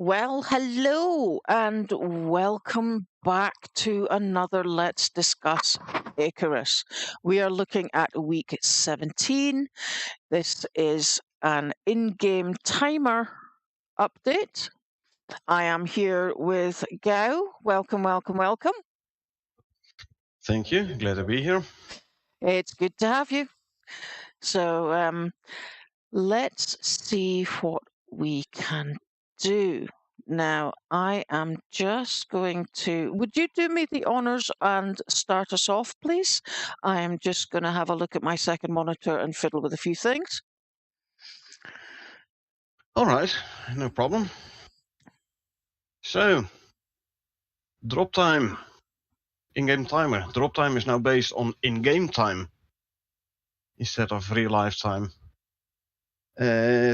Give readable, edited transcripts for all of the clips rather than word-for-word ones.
Well, hello and welcome back to another Let's Discuss Icarus. We are looking at week 17. This is an in-game timer update. I am here with Gao. Welcome, welcome, welcome. Thank you. Glad to be here. It's good to have you. So let's see what we can do. Now, I am just going to. Would you do me the honours and start us off, please? I am just going to have a look at my second monitor and fiddle with a few things. All right, no problem. So, drop time, in-game timer. Drop time is now based on in-game time instead of real-life time.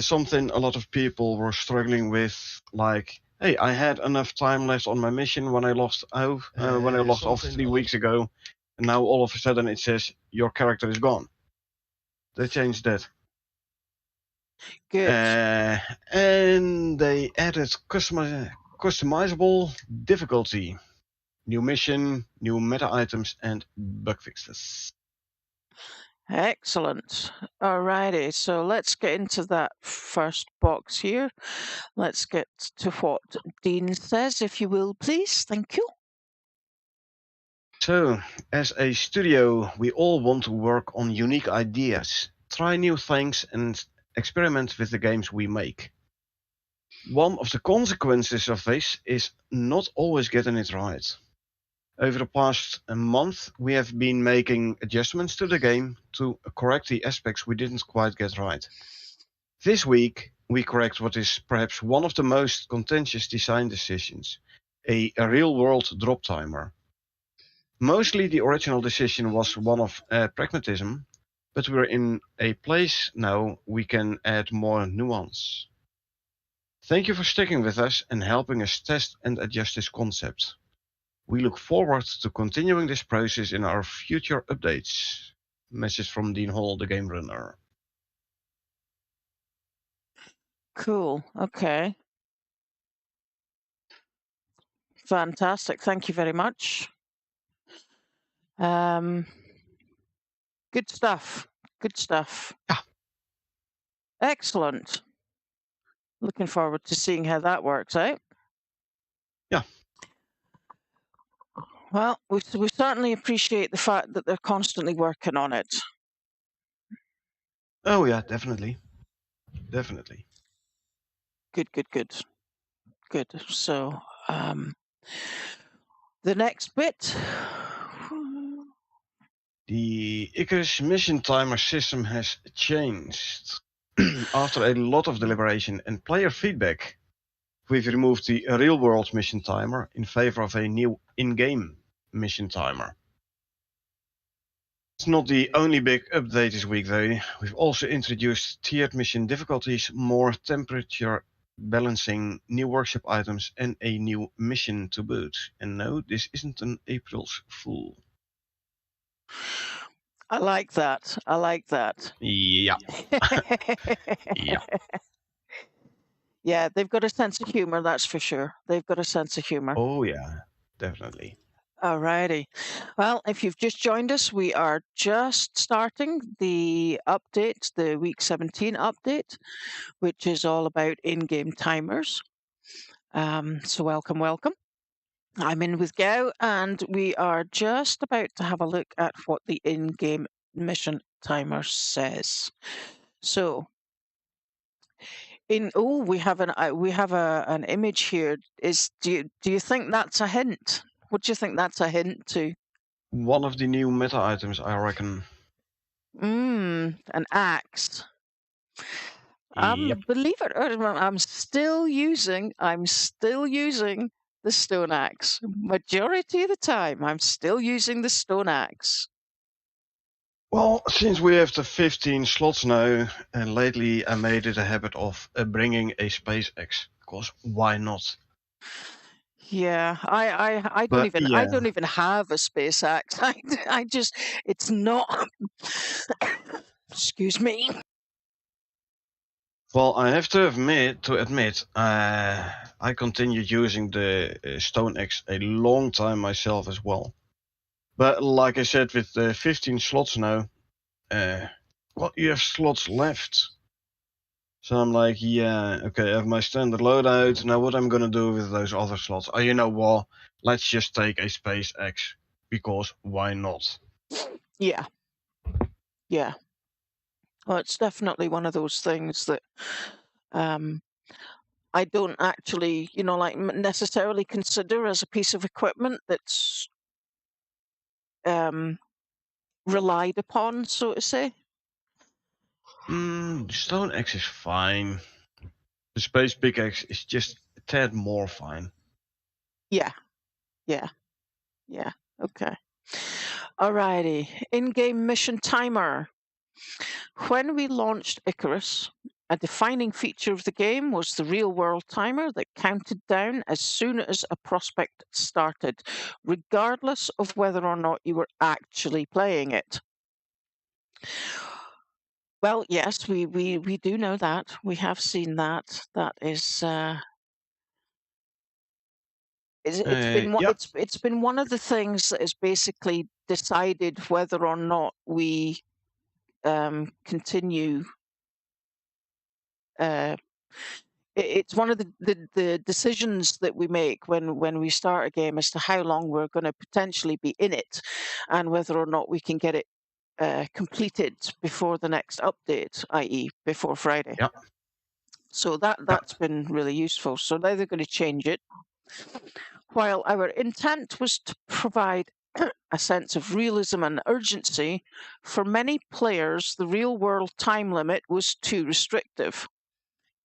Something a lot of people were struggling with, like, hey, I had enough time left on my mission when I lost off 3 weeks ago, and now all of a sudden it says your character is gone. They changed that. Good. And they added customizable difficulty, new mission, new meta items, and bug fixes. Excellent. Alrighty, so let's get into that first box here. Let's get to what Dean says, if you will, please. Thank you. So, as a studio, we all want to work on unique ideas, try new things, and experiment with the games we make. One of the consequences of this is not always getting it right. Over the past month, we have been making adjustments to the game to correct the aspects we didn't quite get right. This week, we correct what is perhaps one of the most contentious design decisions, a real-world drop timer. Mostly the original decision was one of pragmatism, but we're in a place now we can add more nuance. Thank you for sticking with us and helping us test and adjust this concept. We look forward to continuing this process in our future updates. Message from Dean Hall, the game runner. Cool. Okay. Fantastic. Thank you very much. Good stuff. Good stuff. Yeah. Excellent. Looking forward to seeing how that works out. Yeah. Well, we certainly appreciate the fact that they're constantly working on it. Oh yeah, definitely. Definitely. Good. So, the next bit. The Icarus mission timer system has changed. After a lot of deliberation and player feedback, we've removed the real-world mission timer in favor of a new in-game mission timer. It's not the only big update this week, though. We've also introduced tiered mission difficulties, more temperature balancing, new workshop items, and a new mission to boot. And no, this isn't an April's Fool. I like that. Yeah. Yeah. Yeah, they've got a sense of humor, that's for sure. They've got a sense of humor. Oh, yeah, definitely. Alrighty. Well, if you've just joined us, we are just starting the update, the week 17 update, which is all about in-game timers. So welcome. I'm in with Gao, and we are just about to have a look at what the in-game mission timer says. So, we have an image here. Do you think that's a hint? What do you think that's a hint to? One of the new meta items, I reckon. An axe. Yep. Believe it or not, I'm still using the stone axe. Majority of the time, I'm still using the stone axe. Well, since we have the 15 slots now, and lately I made it a habit of bringing a space axe, because why not? Yeah, I don't even have a space axe. It's not. Excuse me. Well, I have to admit, I continued using the Stone Axe a long time myself as well. But like I said, with the 15 slots now, well, you have slots left. So I'm like, yeah, okay, I have my standard loadout. Now what I'm gonna do with those other slots? Oh, you know what? Let's just take a Space X, because why not? Yeah, yeah. Well, it's definitely one of those things that I don't actually, like necessarily consider as a piece of equipment that's relied upon, so to say. Stone Axe is fine. The Space Pickaxe is just a tad more fine. Yeah, yeah, yeah. Okay. Alrighty. In-game mission timer. When we launched Icarus, a defining feature of the game was the real-world timer that counted down as soon as a prospect started, regardless of whether or not you were actually playing it. Well, yes, we do know that. We have seen that. That is Yeah, it's been one of the things that has basically decided whether or not we continue. It's one of the decisions that we make when we start a game as to how long we're going to potentially be in it, and whether or not we can get it completed before the next update, i.e., before Friday. yeah. So Yeah. that's been really useful. So now they're going to change it. While our intent was to provide a sense of realism and urgency, for many players, the real world time limit was too restrictive,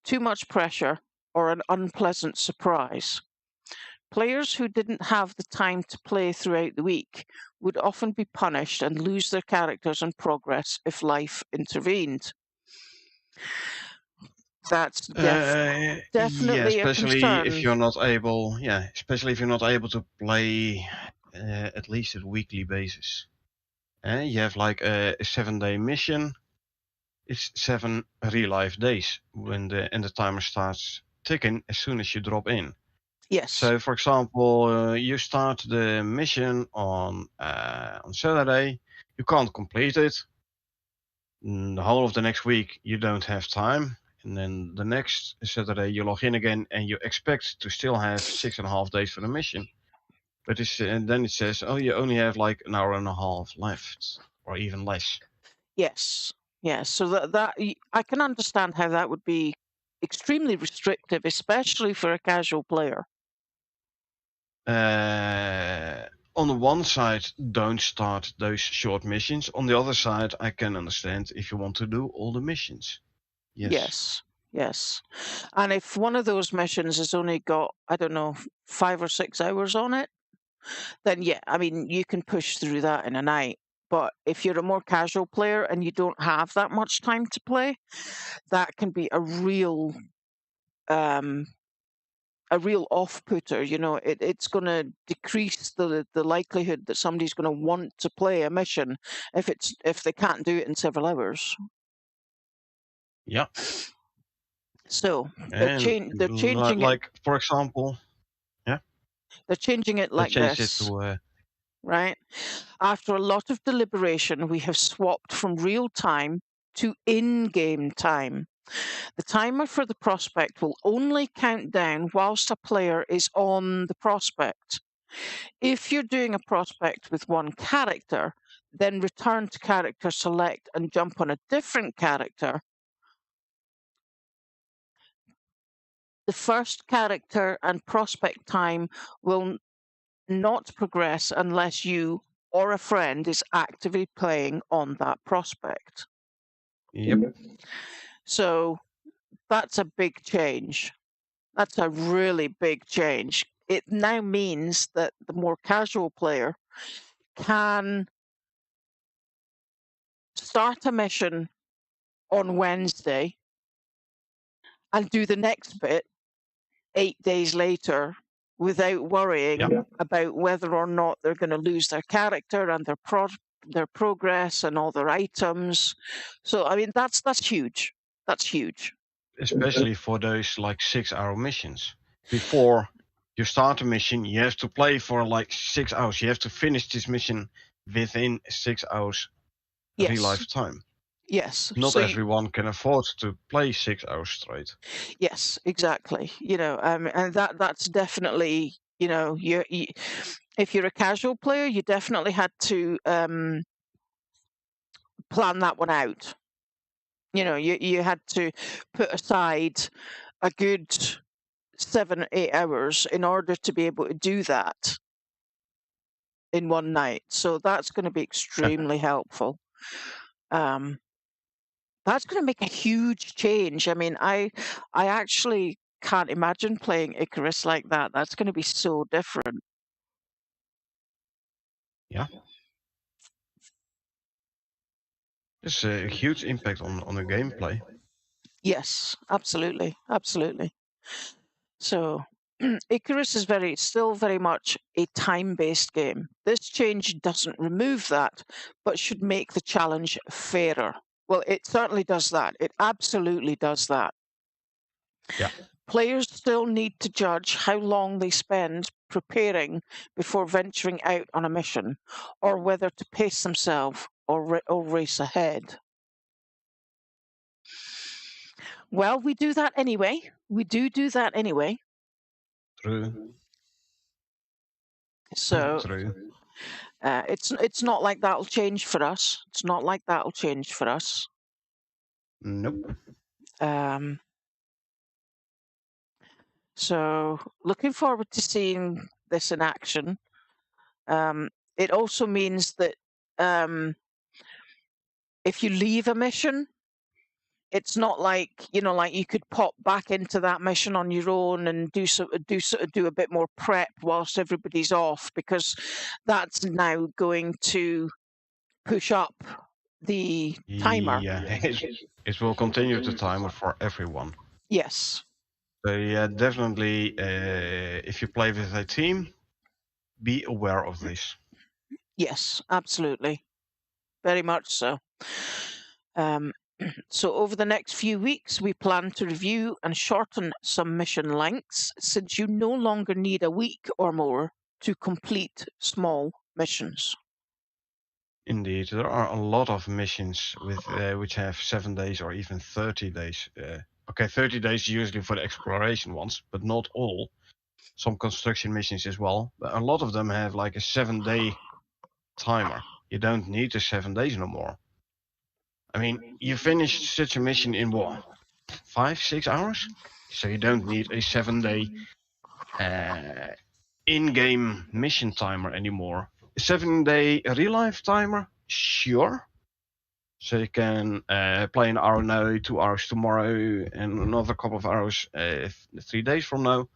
too much pressure, or an unpleasant surprise. Players who didn't have the time to play throughout the week would often be punished and lose their characters and progress if life intervened. That's Yeah, definitely a especially if concern. you're not able. Yeah, especially if you're not able to play at least at weekly basis. You have like a 7-day mission. It's 7 real life days when the timer starts ticking as soon as you drop in. Yes. So, for example, you start the mission on Saturday. You can't complete it. The whole of the next week you don't have time, and then the next Saturday you log in again and you expect to still have 6.5 days for the mission, but and then it says, oh, you only have like an hour and a half left, or even less. Yes. Yes. So I can understand how that would be extremely restrictive, especially for a casual player. On the one side, don't start those short missions. On the other side, I can understand if you want to do all the missions. Yes. Yes. Yes. And if one of those missions has only got, I don't know, 5 or 6 hours on it, then yeah, I mean, you can push through that in a night. But if you're a more casual player and you don't have that much time to play, that can be um, a real off-putter. It's going to decrease the likelihood that somebody's going to want to play a mission if they can't do it in several hours. Yeah. So And they're changing it. like for example, yeah, They're changing it they like changed it this, to right? After a lot of deliberation, we have swapped from real time to in-game time. The timer for the prospect will only count down whilst a player is on the prospect. If you're doing a prospect with one character, then return to character select and jump on a different character. The first character and prospect time will not progress unless you or a friend is actively playing on that prospect. yep. So that's a big change. That's a really big change. It now means that the more casual player can start a mission on Wednesday and do the next bit 8 days later without worrying Yeah. about whether or not they're going to lose their character and their progress and all their items. So I mean that's huge. That's huge. especially for those like 6-hour missions. Before you start a mission, you have to play for like 6 hours. You have to finish this mission within 6 hours real Yes, life time. yes. Not everyone can afford to play 6 hours straight. Yes, exactly. And that's definitely, if you're a casual player, you definitely had to plan that one out. You had to put aside a good 7, 8 hours in order to be able to do that in one night. So that's going to be extremely helpful. Um, that's going to make a huge change. I mean, I actually can't imagine playing Icarus like that. That's going to be so different. Yeah, it's a huge impact on the gameplay. Yes, absolutely, absolutely. So Icarus is still very much a time-based game. This change doesn't remove that, but should make the challenge fairer. Well, it certainly does that. It absolutely does that. Yeah, Players still need to judge how long they spend preparing before venturing out on a mission, or whether to pace themselves or race ahead. Well, we do that anyway. We do that anyway. true, So true. it's not like that'll change for us. It's not like that'll change for us. Nope. Um, so looking forward to seeing this in action. It also means that um, if you leave a mission, it's not like like you could pop back into that mission on your own and do a bit more prep whilst everybody's off, because that's now going to push up the timer. Yeah, it will continue the timer for everyone. Yes, So yeah, definitely, if you play with a team, be aware of this. yes, absolutely, very much so. Um, so over the next few weeks, we plan to review and shorten some mission lengths, since you no longer need a week or more to complete small missions. Indeed, there are a lot of missions with which have 7 days or even 30 days. Okay, 30 days usually for the exploration ones, but not all. Some construction missions as well. But a lot of them have like a 7 day timer. You don't need the 7 days no more. I mean, you finish such a mission in what, 5, 6 hours? So you don't need a 7 day in-game mission timer anymore. A 7 day real life timer, sure. So you can play an hour now, 2 hours tomorrow, and another couple of hours 3 days from now.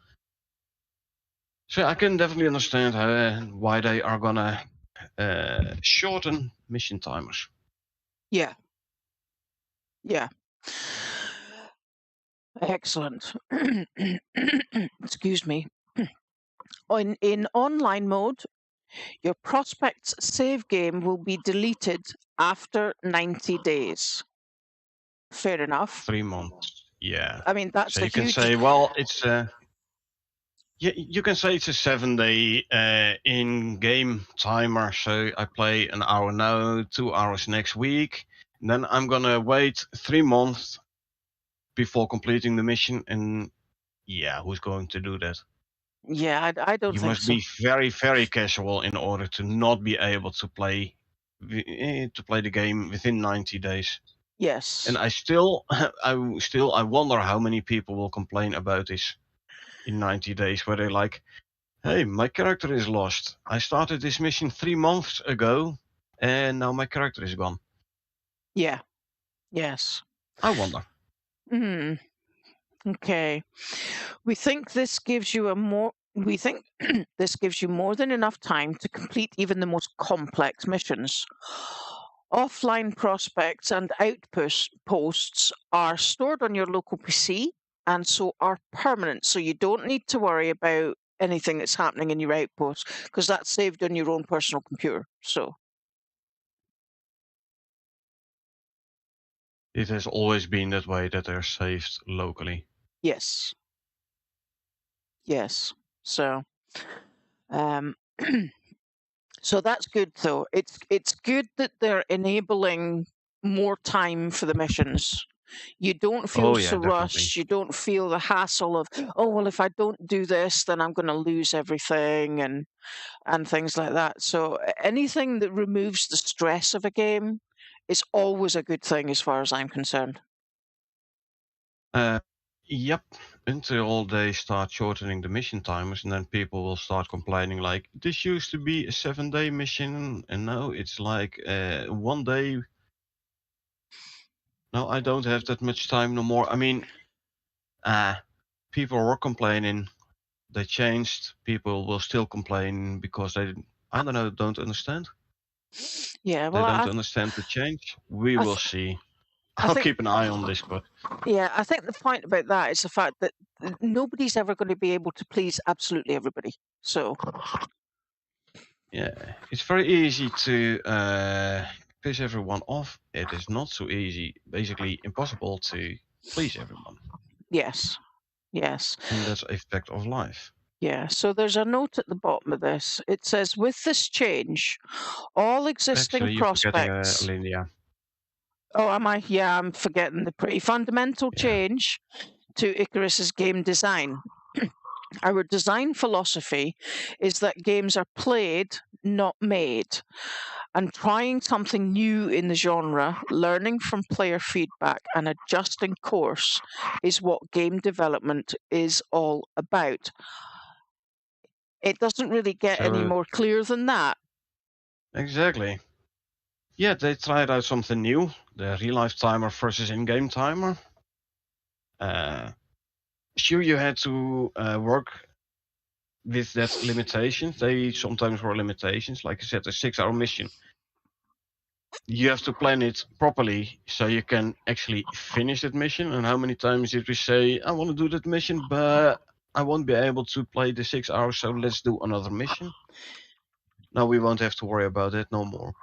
So I can definitely understand why they are gonna shorten mission timers. Yeah, yeah. Excellent. Excuse me. In online mode, your prospect's save game will be deleted after 90 days. Fair enough. 3 months, yeah. I mean, that's So a you can huge. say, well, it's you can say it's a 7 day in-game timer. So I play an hour now, 2 hours next week. And then I'm gonna wait 3 months before completing the mission. And yeah, who's going to do that? Yeah, I don't You think must so. be very, very casual in order to not be able to play the game within 90 days. Yes. And I wonder how many people will complain about this in 90 days, where they're like, "Hey, my character is lost. I started this mission 3 months ago, and now my character is gone." Yeah. Yes. I wonder. Hmm. Okay. We think this gives you a more. We think this gives you more than enough time to complete even the most complex missions. Offline prospects and outposts are stored on your local PC, and so are permanent. So you don't need to worry about anything that's happening in your outpost, because that's saved on your own personal computer. So It has always been that way, that they're saved locally. Yes. Yes. So, um, so that's good though. It's good that they're enabling more time for the missions. You don't feel Oh so yeah, definitely. rushed. You don't feel the hassle of, oh well, if I don't do this, then I'm going to lose everything and things like that. So anything that removes the stress of a game is always a good thing as far as I'm concerned. Uh, yep. Until they start shortening the mission timers, and then people will start complaining like, this used to be a 7-day mission, and now it's like 1 day. No, I don't have that much time no more. I mean, people were complaining. They changed. People will still complain because they, I don't know, don't understand. Yeah, They well, don't understand the change. We I, will th- see. I I'll think, keep an eye on this, but yeah, I think the point about that is the fact that nobody's ever going to be able to please absolutely everybody. So, yeah, it's very easy to piss everyone off. It is not so easy, basically impossible to please everyone. yes, yes. And that's a fact of life. Yeah, so there's a note at the bottom of this. It says, with this change, all existing Actually, you're forgetting prospects. Lindia. Oh, am I? Yeah, I'm forgetting the pretty fundamental Yeah. change to Icarus's game design. Our design philosophy is that games are played, not made. And trying something new in the genre, learning from player feedback, and adjusting course is what game development is all about. It doesn't really get any So, more clear than that. exactly. Yeah, they tried out something new, the real life timer versus in game timer. Uh, sure, you had to work with that limitations. They sometimes were limitations, like I said, a 6-hour mission. You have to plan it properly so you can actually finish that mission. And how many times did we say, I want to do that mission, but I won't be able to play the 6 hours, so let's do another mission. Now we won't have to worry about it no more.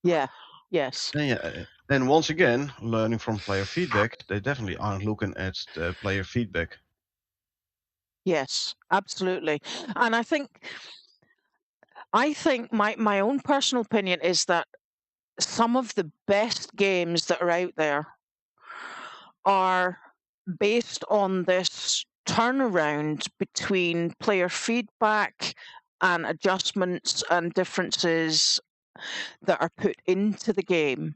Yeah, yes, And yeah, and once again, learning from player feedback, they definitely aren't looking at the player feedback. yes, absolutely. And I think my own personal opinion is that some of the best games that are out there are based on this turnaround between player feedback and adjustments and differences that are put into the game.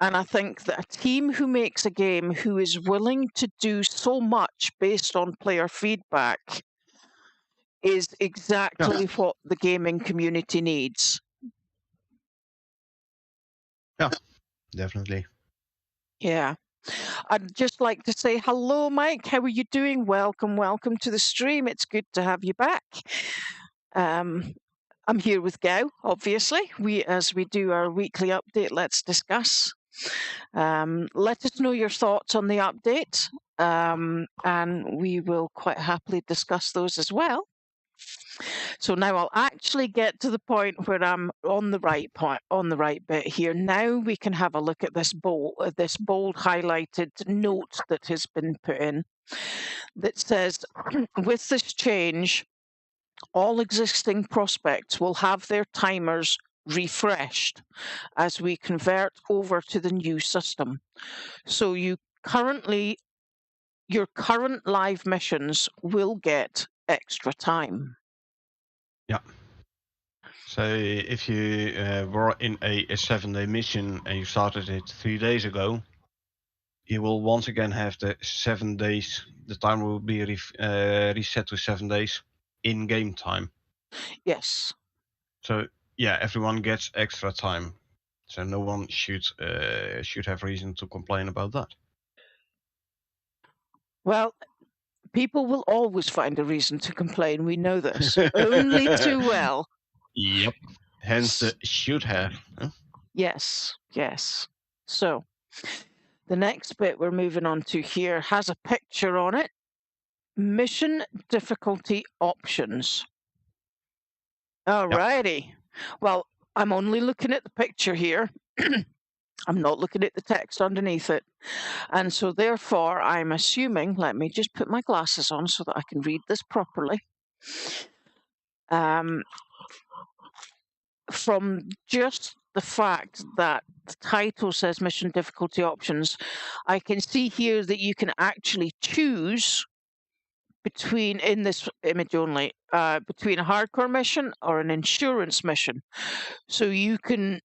And I think that a team who makes a game who is willing to do so much based on player feedback is Yeah, exactly what the gaming community needs. yeah, definitely. Yeah. I'd just like to say hello, Mike. How are you doing? Welcome, welcome to the stream. It's good to have you back. Um, I'm here with Gao, obviously. As we do our weekly update, let's discuss. Let us know your thoughts on the update, and we will quite happily discuss those as well. So now I'll actually get to the point where I'm on the right point, on the right bit here. Now we can have a look at this bold highlighted note that has been put in that says, with this change, all existing prospects will have their timers refreshed as we convert over to the new system. So your current live missions will get extra time. Yeah. So if you were in a 7-day mission and you started it 3 days ago, you will once again have the 7 days. The timer will be reset to 7 days in game time. Yes. So yeah, everyone gets extra time. So no one should have reason to complain about that. Well, people will always find a reason to complain. We know this only too well. Yep. Hence the should have. Huh? Yes, yes. So the next bit we're moving on to here has a picture on it. Mission difficulty options. Yep. Alrighty. Well, I'm only looking at the picture here. I'm not looking at the text underneath it. And so therefore, I'm assuming, let me just put my glasses on so that I can read this properly. From just the fact that the title says mission difficulty options, I can see here that you can actually choose between, in this image only, between a hardcore mission or an insurance mission. So you can,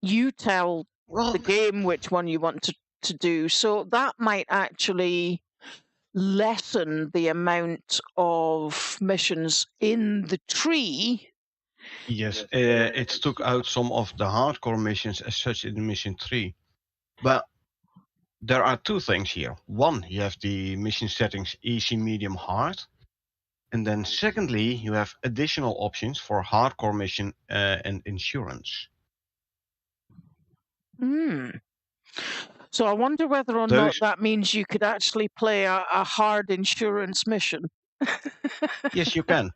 you tell the Well, game which one you want to do. So that might actually lessen the amount of missions in the tree. yes, it took out some of the hardcore missions as such in mission 3. But there are two things here. One, you have the mission settings easy, medium, hard. And then secondly, you have additional options for hardcore mission and insurance. So I wonder whether or not Those, that means you could actually play a hard insurance mission. yes, you can.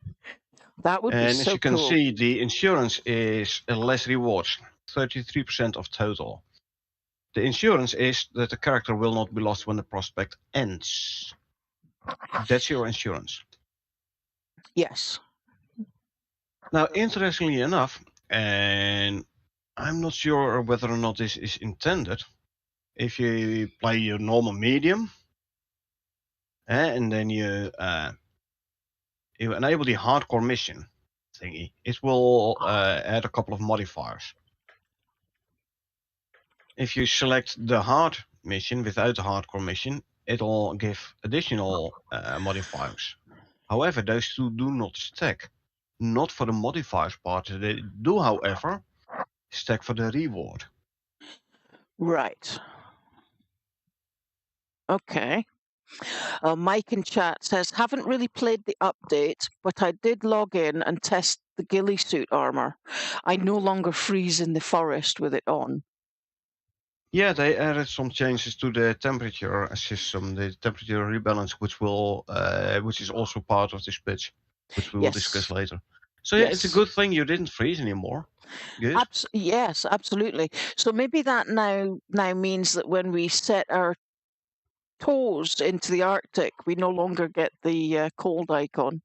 That would be And as so you can cool. see, the insurance is less rewards, 33% of total. The insurance is that the character will not be lost when the prospect ends. That's your insurance. Yes. Now, interestingly enough, and I'm not sure whether or not this is intended, if you play your normal medium, and then you enable the hardcore mission thingy, it will add a couple of modifiers. If you select the hard mission without the hardcore mission, it'll give additional modifiers. However, those two do not stack. Not for the modifiers part. They do, however, stack for the reward. Right. Okay. Mike in chat says, haven't really played the update, but I did log in and test the ghillie suit armor. I no longer freeze in the forest with it on. Yeah, they added some changes to the temperature system, the temperature rebalance, which is also part of this patch, which we will discuss later. So yeah, it's a good thing you didn't freeze anymore. Good. Yes, absolutely. So maybe that now means that when we set our toes into the Arctic, we no longer get the cold icon.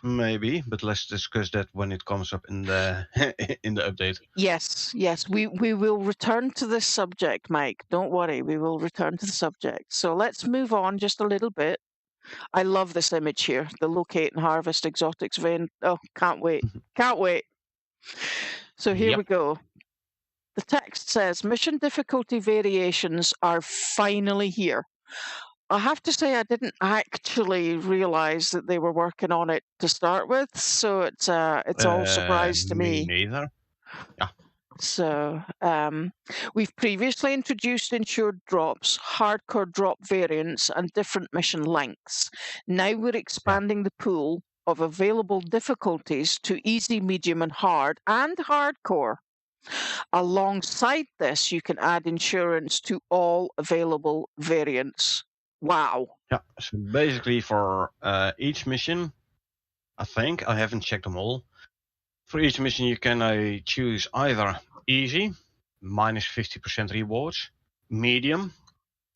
Maybe, but let's discuss that when it comes up in the in the update. Yes, we will return to this subject, Mike. Don't worry, we will return to the subject. So let's move on just a little bit. I love this image here, the locate and harvest exotics vein. Oh, can't wait. Can't wait. So here we go. The text says mission difficulty variations are finally here. I have to say I didn't actually realize that they were working on it to start with, so it's all surprise to Me me. neither. Yeah. So we've previously introduced insured drops, hardcore drop variants, and different mission lengths. Now we're expanding the pool of available difficulties to easy, medium, and hard, and hardcore. Alongside this, you can add insurance to all available variants. Wow. Yeah. So basically, for each mission, I think I haven't checked them all. For each mission, you can choose either easy, minus 50% rewards, medium,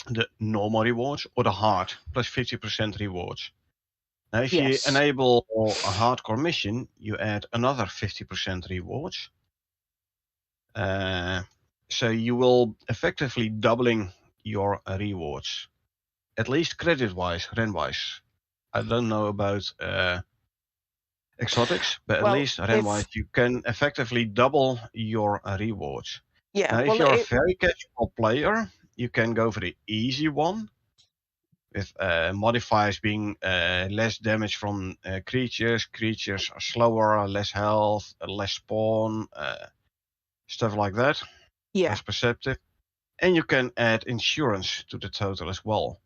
the normal rewards, or the hard, plus 50% rewards. Now, if you enable a hardcore mission, you add another 50% rewards. So you will effectively doubling your rewards, at least credit-wise, ren-wise. I don't know about exotics, but at least ren-wise, you can effectively double your rewards. Yeah. Now, if you're a very casual player, you can go for the easy one, with modifiers being less damage from creatures. Creatures are slower, less health, less spawn, stuff like that. Yeah. Less perceptive. And you can add insurance to the total as well,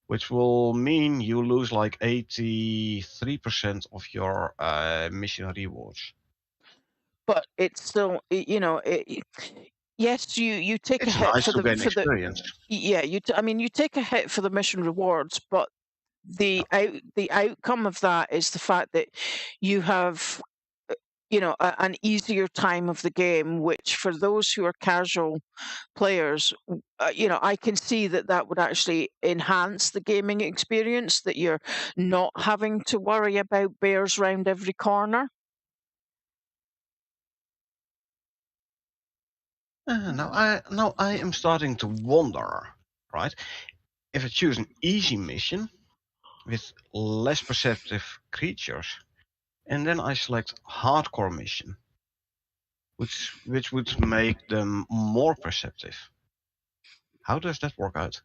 which will mean you lose like 83% of your mission rewards. But it's still, yes, you take it's a hit nice for to the gain experience. Yeah, you take a hit for the mission rewards, but the outcome of that is the fact that you have an easier time of the game, which for those who are casual players, I can see that would actually enhance the gaming experience, that you're not having to worry about bears round every corner. Now I am starting to wonder, right? If I choose an easy mission with less perceptive creatures, and then I select hardcore mission, which would make them more perceptive. How does that work out?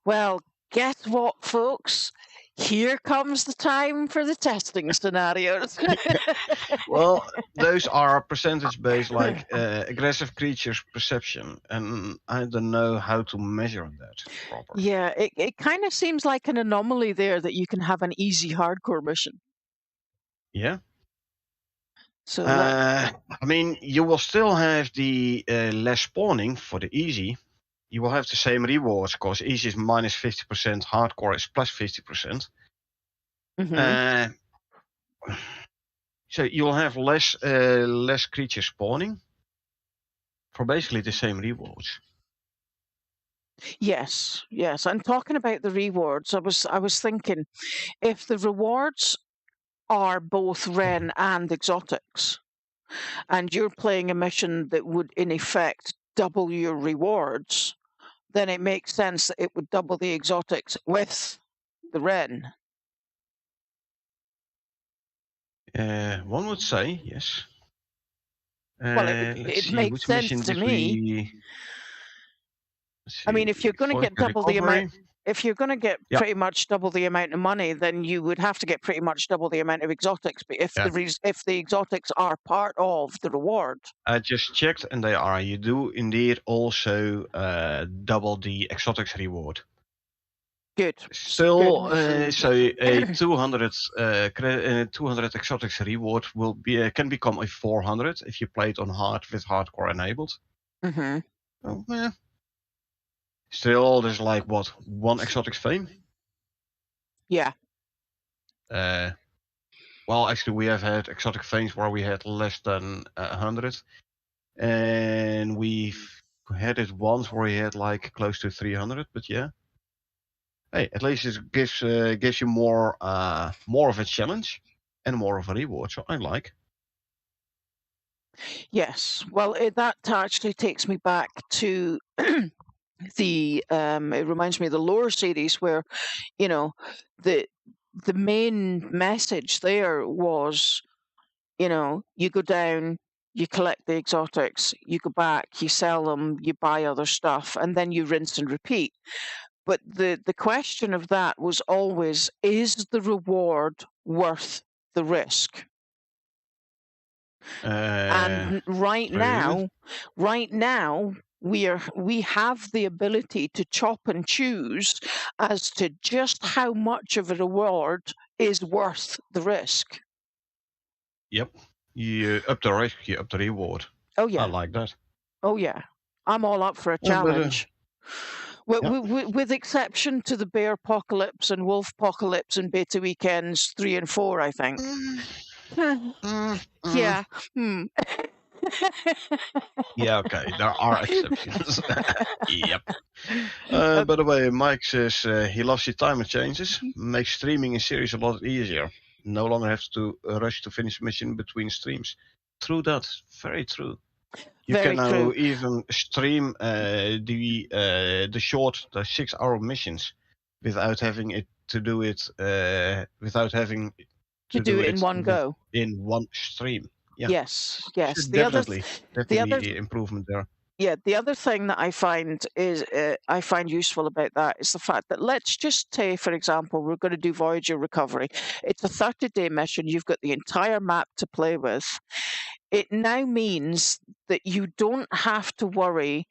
Well, guess what, folks? Here comes the time for the testing scenarios. Well, those are percentage based, like aggressive creatures perception, and I don't know how to measure that properly. Yeah, it kind of seems like an anomaly there that you can have an easy hardcore mission. Yeah. So that, I mean, you will still have the less spawning for the easy. You will have the same rewards because easy is minus 50%, hardcore is plus 50%. mhm. So you'll have less creatures spawning for basically the same rewards. Yes, yes. And talking about the rewards, I was thinking, if the rewards are both Ren and exotics, and you're playing a mission that would in effect double your rewards, then it makes sense that it would double the exotics with the Ren. One would say yes. Well, Let's it see, makes which sense mission to did me. we? Let's I mean, see, if you're going to Forest get double the amount, recovery. if you're going to get Yeah, pretty much double the amount of money, then you would have to get pretty much double the amount of exotics. But if yeah. if the exotics are part of the reward, I just checked, and they are. You do indeed also double the exotics reward. good, good. Still, so a 200 200 exotics reward will be can become a 400 if you play it on hard with hardcore enabled. Hmm. Oh, yeah. Still, there's like what, one exotic fame. Yeah, Well, actually, we have had exotic fames where we had less than 100, and we've had it once where we had like close to 300. But yeah, hey, at least it gives you more of a challenge and more of a reward. So I like. yes. Well, that actually takes me back to it reminds me of the lore series where, you know, the the main message there was, you go down, you collect the exotics, you go back, you sell them, you buy other stuff, and then you rinse and repeat. But the question of that was always, is the reward worth the risk? And Sorry, David. right now, we have the ability to chop and choose as to just how much of a reward is worth the risk. Yep. You up the risk, you up the reward. Oh I yeah, like that. oh yeah, I'm all up for a But challenge. yeah. With exception to the bear apocalypse and wolf apocalypse and beta weekends 3 and 4, I think. Mm, mm. Yeah. Hmm. Yeah, okay, there are exceptions. Yep. Uh, By the way, Mike says he loves the timer changes, makes streaming in series a lot easier. No longer have to rush to finish mission between streams. True that, very true. You can Very now true. even stream the short, the 6 hour missions without having it to do it without having To to do do it in it one go. in one stream. Yeah, Yes, yes. should definitely The other, improvement there. yeah, the other thing that I find useful about that is the fact that, let's just say, for example, we're going to do Voyager Recovery. It's a 30-day mission. You've got the entire map to play with. It now means that you don't have to worry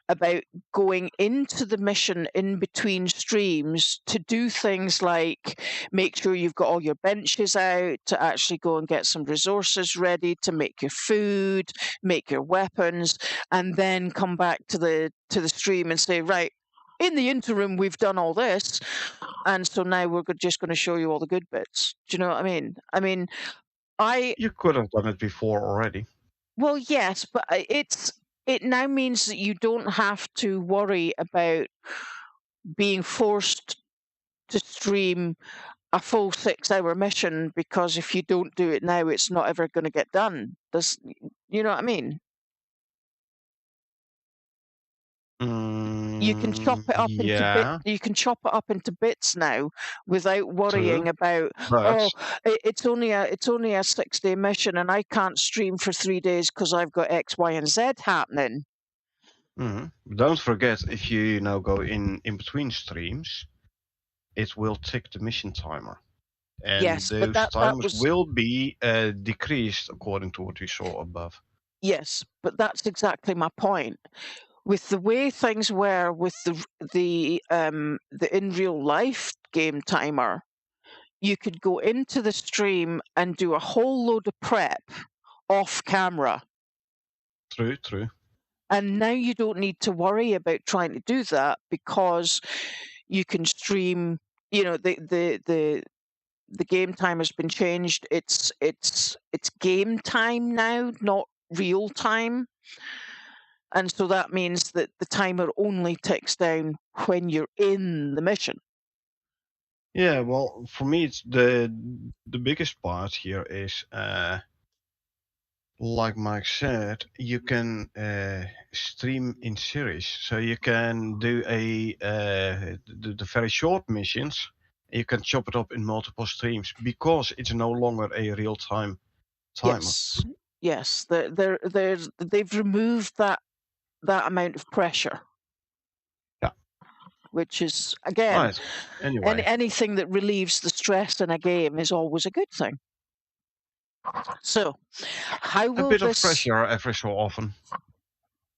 about going into the mission in between streams to do things like make sure you've got all your benches out, to actually go and get some resources ready, to make your food, make your weapons, and then come back to the stream and say, right, in the interim we've done all this, and so now we're just going to show you all the good bits. Do you know what I mean? You could have done it before already. Well, yes, but it now means that you don't have to worry about being forced to stream a full 6-hour mission, because if you don't do it now, it's not ever going to get done. You know what I mean? You can chop it up into Yeah, you can chop it up into bits now without worrying true. about, But oh, it's only a 6-day mission and I can't stream for 3 days because I've got X, Y, and Z happening. don't forget, if you now go in between streams, it will tick the mission timer. And Yes, but those that timers was will be decreased according to what we saw above. yes, but that's exactly my point. With the way things were with the in real life game timer, you could go into the stream and do a whole load of prep off camera. True, true. And now you don't need to worry about trying to do that, because you can stream, the game time has been changed. It's game time now, not real time. And so that means that the timer only ticks down when you're in the mission. Yeah, well, for me, it's the biggest part here is like Mike said, you can stream in series, so you can do the very short missions. You can chop it up in multiple streams because it's no longer a real time timer. Yes, yes, they've removed that amount of pressure, Yeah. which is, again, Right. Anyway, anything that relieves the stress in a game is always a good thing. So, how a will bit of this? pressure every so often.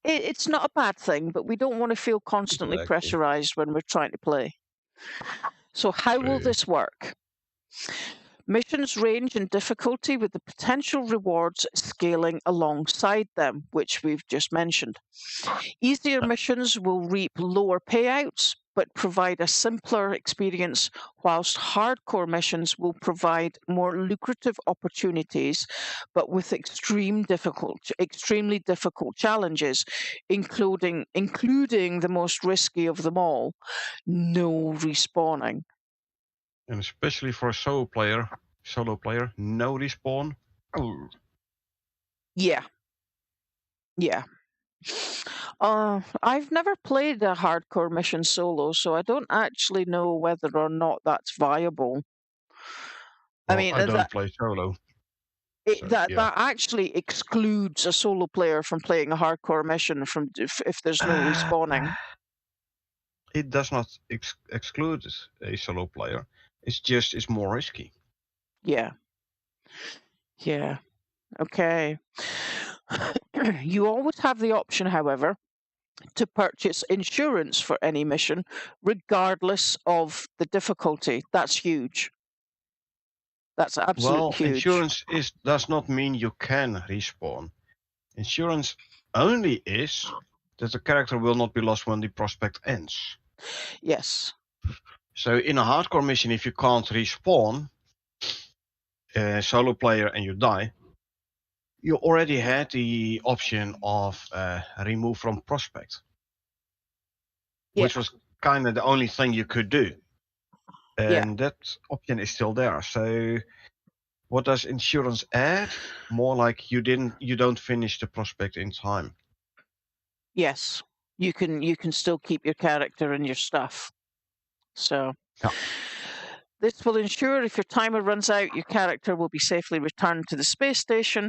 It's not a bad thing, but we don't want to feel constantly Exactly. pressurized when we're trying to play. So, how will True. this work? Missions range in difficulty, with the potential rewards scaling alongside them, which we've just mentioned. Easier Yeah. missions will reap lower payouts but provide a simpler experience, whilst hardcore missions will provide more lucrative opportunities but with extremely difficult challenges, including the most risky of them all: no respawning. And especially for a solo player, no respawn. Oh, Yeah, yeah. I've never played a hardcore mission solo, so I don't actually know whether or not that's viable. I well, mean, I don't play solo, so yeah. that actually excludes a solo player from playing a hardcore mission from if there's no Uh, respawning. it does not exclude a solo player. It's more risky. Yeah, yeah, okay. You always have the option, however, to purchase insurance for any mission, regardless of the difficulty. That's huge. That's absolutely Well, huge. insurance does not mean you can respawn. Insurance only is that the character will not be lost when the prospect ends. Yes, So in a hardcore mission, if you can't respawn, solo player, and you die, you already had the option of remove from prospect, yeah, which was kind of the only thing you could do, yeah, and that option is still there. So what does insurance add? More like you don't finish the prospect in time. yes. You can still keep your character and your stuff. So Yeah. this will ensure if your timer runs out, your character will be safely returned to the space station.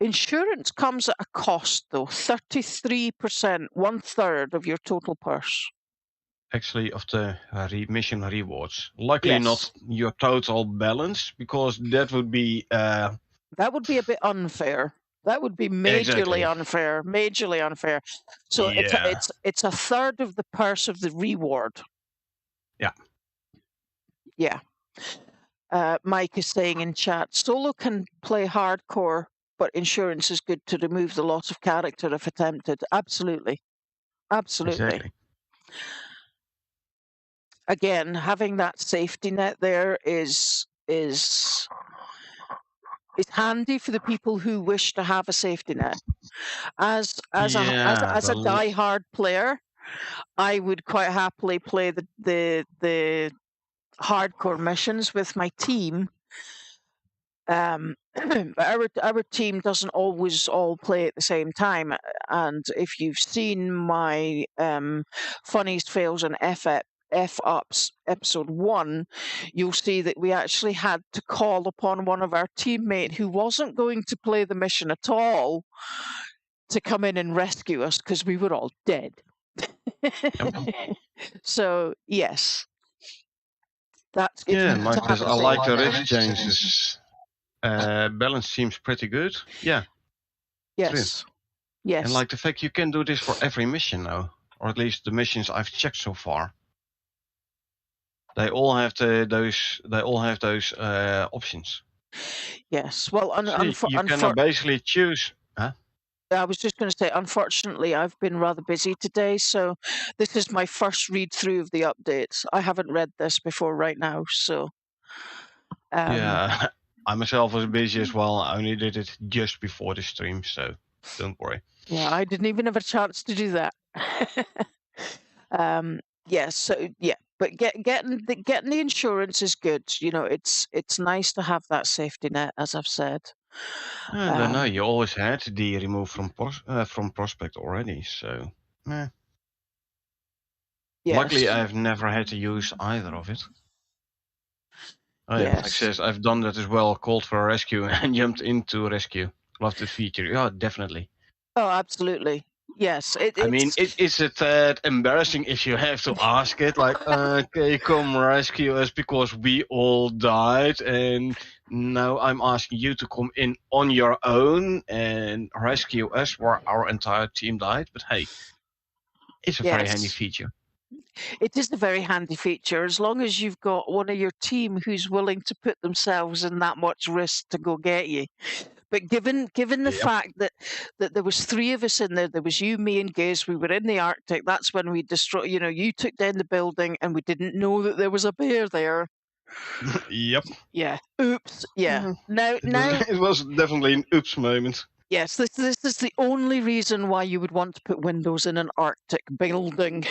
Insurance comes at a cost, though: 33%, 1/3 of your total purse. Actually, of the mission rewards. Luckily, not Yes, your total balance, because that would be that would be a bit unfair. That would be majorly exactly. unfair. Majorly unfair. So it's a, Yeah. it's a third of the purse of the reward. Yeah. Yeah. Mike is saying in chat, solo can play hardcore, but insurance is good to remove the loss of character if attempted. Absolutely. Absolutely. Exactly. Again, having that safety net there is is handy for the people who wish to have a safety net. As Yeah, a die-hard player, I would quite happily play the hardcore missions with my team. But our team doesn't always all play at the same time. And if you've seen my funniest fails and F ups episode 1, you'll see that we actually had to call upon one of our teammate who wasn't going to play the mission at all to come in and rescue us because we were all dead. So yes, that's it's Yeah, good like to have this. a I like the safety risk changes. Balance seems pretty good. Yeah, true. Yes. Yes. And like the fact you can do this for every mission now, or at least the missions I've checked so far. They all have those options. Yes. Well, So you can basically choose. Huh? I was just going to say, unfortunately, I've been rather busy today, so this is my first read through of the updates. I haven't read this before right now, so. Yeah, I myself was busy as well. I only did it just before the stream, so don't worry. Yeah, I didn't even have a chance to do that. Yes, so yeah, but getting the insurance is good. You know, it's nice to have that safety net, as I've said. I don't know. You always had the remove from prospect already, so. Eh. Yes. Luckily, I've never had to use either of it. Oh yeah, like I says, I've done that as well. Called for a rescue and jumped into rescue. Love the feature. Yeah, definitely. Oh, absolutely. Yes. I mean, it's a tad embarrassing if you have to ask it, like, okay, come rescue us because we all died, and now I'm asking you to come in on your own and rescue us where our entire team died. But hey, it's a very handy feature. It is a very handy feature as long as you've got one of your team who's willing to put themselves in that much risk to go get you. But given the fact that there was 3 of us in there was you, me, and Giz. We were in the Arctic. That's when we destroyed. You know, you took down the building, and we didn't know that there was a bear there. Yep. Yeah. Oops. Yeah. Now it was definitely an oops moment. Yes, this is the only reason why you would want to put windows in an Arctic building.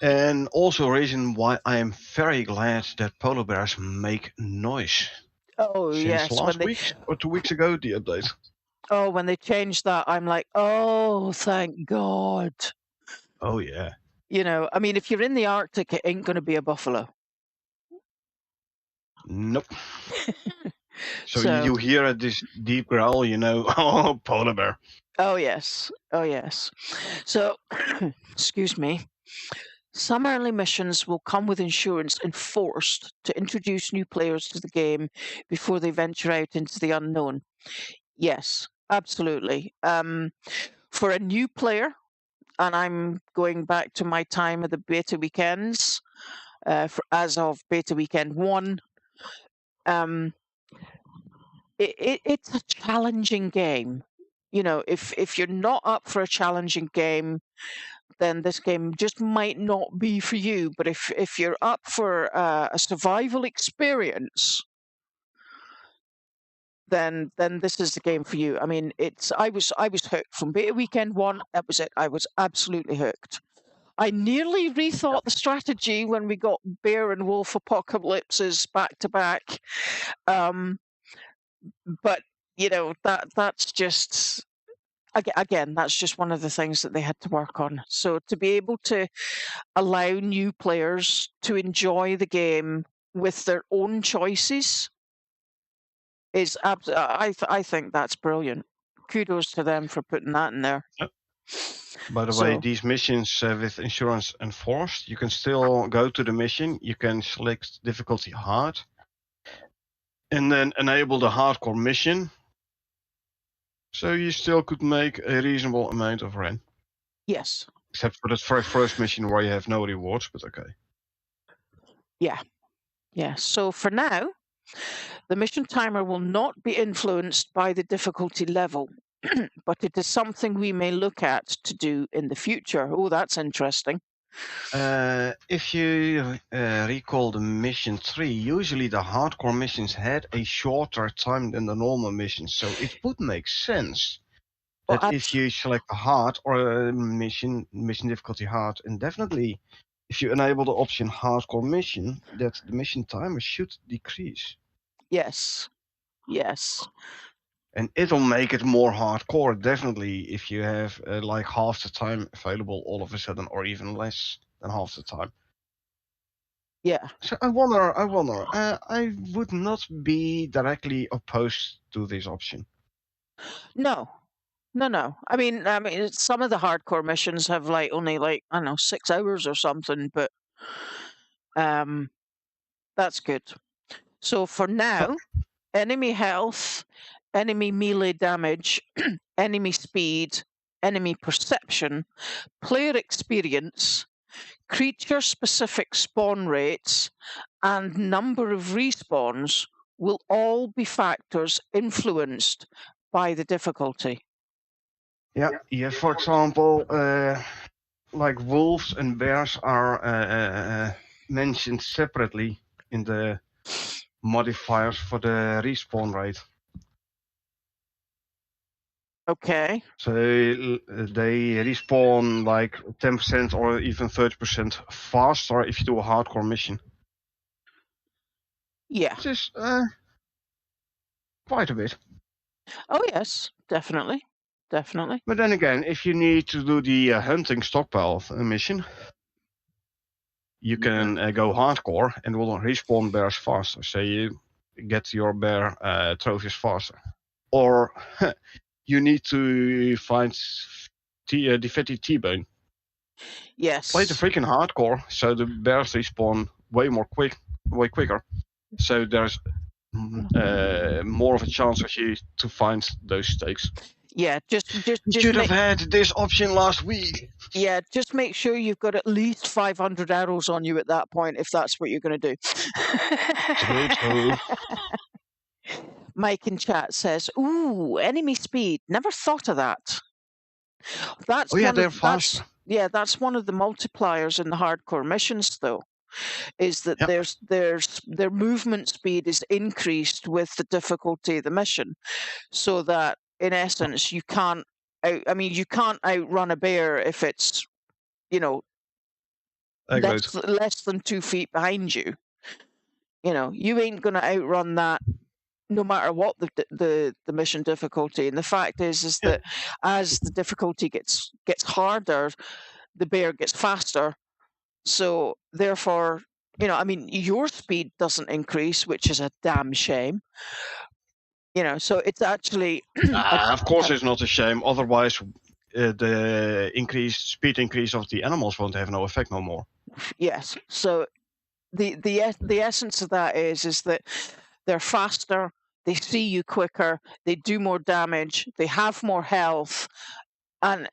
And also a reason why I am very glad that polar bears make noise. Oh, Since yes. last week or 2 weeks ago, the update. Oh, when they changed that, I'm like, oh, thank God. Oh, yeah. You know, I mean, if you're in the Arctic, it ain't going to be a buffalo. Nope. So you hear this deep growl, you know, oh, polar bear. Oh, yes. Oh, yes. So, excuse me. Some early missions will come with insurance enforced to introduce new players to the game before they venture out into the unknown. Yes, absolutely. For a new player, and I'm going back to my time of the beta weekends, as of beta weekend 1, it's a challenging game. You know, if you're not up for a challenging game, then this game just might not be for you. But if you're up for a survival experience, then this is the game for you. I mean, I was hooked from beta weekend 1. That was it. I was absolutely hooked. I nearly rethought the strategy when we got bear and wolf apocalypses back to back. But you know, that's just again, that's just one of the things that they had to work on. So to be able to allow new players to enjoy the game with their own choices is I think that's brilliant. Kudos to them for putting that in there. Yep. By the way, these missions with insurance enforced, you can still go to the mission. You can select difficulty hard, and then enable the hardcore mission. So you still could make a reasonable amount of rent. Yes. Except for that first mission where you have no rewards, but okay. Yeah. Yeah. So for now, the mission timer will not be influenced by the difficulty level, but it is something we may look at to do in the future. Oh, that's interesting. If you recall the mission 3, usually the hardcore missions had a shorter time than the normal missions, so it would make sense Well, that if you select a hard or a mission difficulty hard, and definitely if you enable the option hardcore mission, that the mission timer should decrease. yes, yes, And it'll make it more hardcore, definitely, if you have like half the time available all of a sudden, or even less than half the time. yeah. So I wonder. I would not be directly opposed to this option. No, no. I mean, some of the hardcore missions have like only like I don't know 6 hours or something, but um, that's good. So for Yep. now, enemy health, enemy melee damage, enemy speed, enemy perception, player experience, creature specific spawn rates, and number of respawns will all be factors influenced by the difficulty. Yeah. For example, like wolves and bears are mentioned separately in the modifiers for the respawn rate. Okay. So they respawn like 10% or even 30% faster if you do a hardcore mission, Yeah. which is quite a bit. Oh, yes, definitely. Definitely. But then again, if you need to do the hunting stockpile mission, you can go hardcore and will respawn bears faster. So you get your bear trophies faster. Or you need to find the fatty T-bone. Yes. Play the freaking hardcore, so the bears respawn way quicker. So there's more of a chance of you to find those steaks. Yeah, just You should have had this option last week. Yeah, just make sure you've got at least 500 arrows on you at that point if that's what you're going to do. True. Mike in chat says, "Ooh, enemy speed. Never thought of that." That's they're faster. That's one of the multipliers in the hardcore missions, though, is that their movement speed is increased with the difficulty of the mission, so that in essence you can't outrun a bear if it's less than 2 feet behind you. You ain't gonna outrun that no matter what the mission difficulty. And the fact is that as the difficulty gets harder, the bear gets faster. So therefore, your speed doesn't increase, which is a damn shame. So it's actually of course it's not a shame. Otherwise, the speed increase of the animals won't have no effect no more. Yes. So the essence of that is that they're faster, they see you quicker, they do more damage, they have more health, and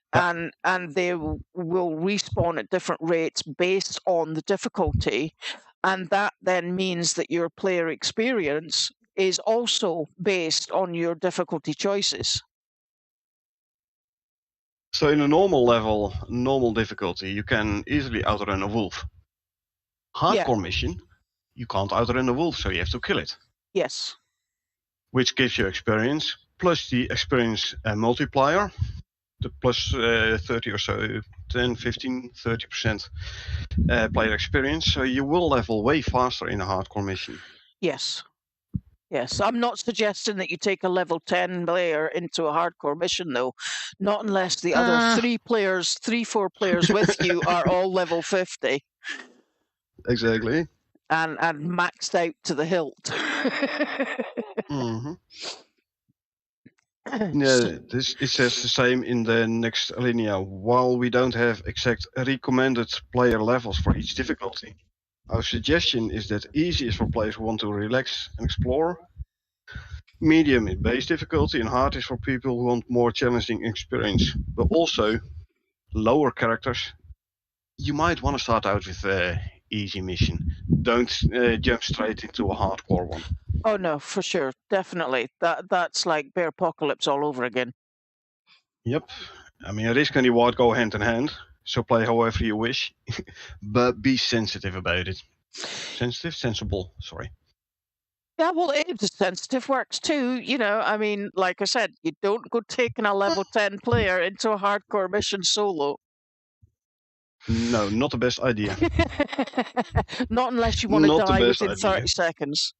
they will respawn at different rates based on the difficulty, and that then means that your player experience is also based on your difficulty choices. So in a normal difficulty, you can easily outrun a wolf. Hardcore mission, you can't outrun a wolf, so you have to kill it. Yes. Which gives you experience, plus the experience multiplier, the plus 30 or so, 10, 15, 30% player experience. So you will level way faster in a hardcore mission. Yes. Yes, I'm not suggesting that you take a level 10 player into a hardcore mission, though. Not unless the other 4 players with you are all level 50. Exactly. And maxed out to the hilt. Mm-hmm. Yeah, it says the same in the next alinea. While we don't have exact recommended player levels for each difficulty, our suggestion is that easy is for players who want to relax and explore. Medium is base difficulty, and hard is for people who want more challenging experience. But also, lower characters, you might want to start out with easy mission. Don't jump straight into a hardcore one. Oh no, for sure, definitely. That's like Bear Apocalypse all over again. Yep. I mean, risk and reward go hand in hand. So play however you wish, but be sensitive about it. Sensible, sorry. Yeah, well, it's sensitive works too. I mean, like I said, you don't go taking a level 10 player into a hardcore mission solo. No, not the best idea. Not unless you want to Not the die best within idea. 30 seconds.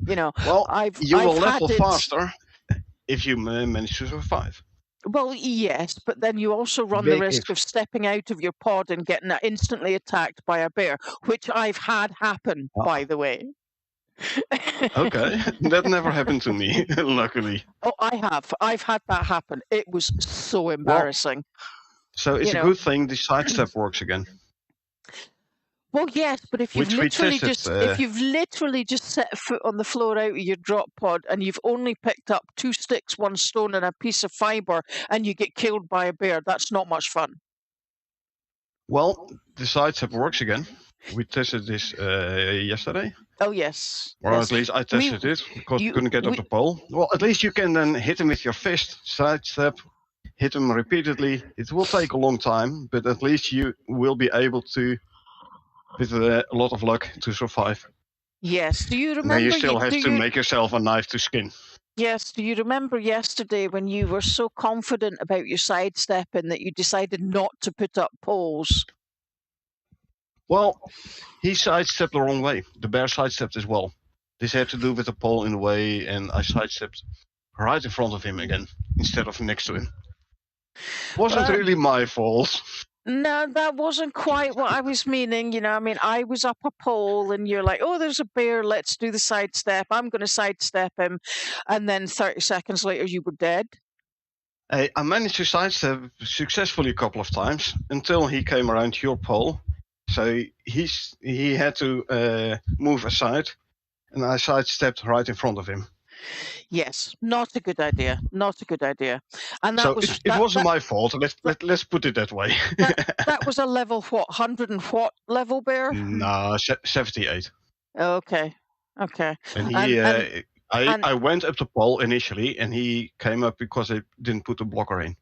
Well, I've you will had level it. faster if you manage to survive. Well, yes, but then you also run the Big risk if. of stepping out of your pod and getting instantly attacked by a bear, which I've had happen, by the way. Okay, that never happened to me, luckily. Oh, I have. I've had that happen. It was so Well, embarrassing. so it's a good thing the sidestep works again. Well, yes, but if you've Which we literally tested. just set a foot on the floor out of your drop pod and you've only picked up 2 sticks, 1 stone, and a piece of fiber, and you get killed by a bear, that's not much fun. Well, the sidestep works again. We tested this yesterday. Oh yes. Or yes. at least I tested it because we couldn't get up the pole. Well, at least you can then hit him with your fist, sidestep, hit him repeatedly. It will take a long time, but at least you will be able to, with a lot of luck, to survive. Yes. Do you remember? Now you still have to make yourself a knife to skin. Yes. Do you remember yesterday when you were so confident about your sidestepping that you decided not to put up poles? Well, he sidestepped the wrong way. The bear sidestepped as well. This had to do with the pole in a way, and I sidestepped right in front of him again instead of next to him. Wasn't really my fault. No, that wasn't quite what I was meaning. I mean, I was up a pole and you're like, oh, there's a bear, let's do the sidestep. I'm going to sidestep him. And then 30 seconds later, you were dead. I managed to sidestep successfully a couple of times until he came around your pole. So he had to move aside, and I sidestepped right in front of him. Yes, not a good idea. Not a good idea. And that so it wasn't my fault. Let's put it that way. that was a level what? 100 and what level bear? No, 78. Okay. And he, I went up the pole initially, and he came up because I didn't put the blocker in.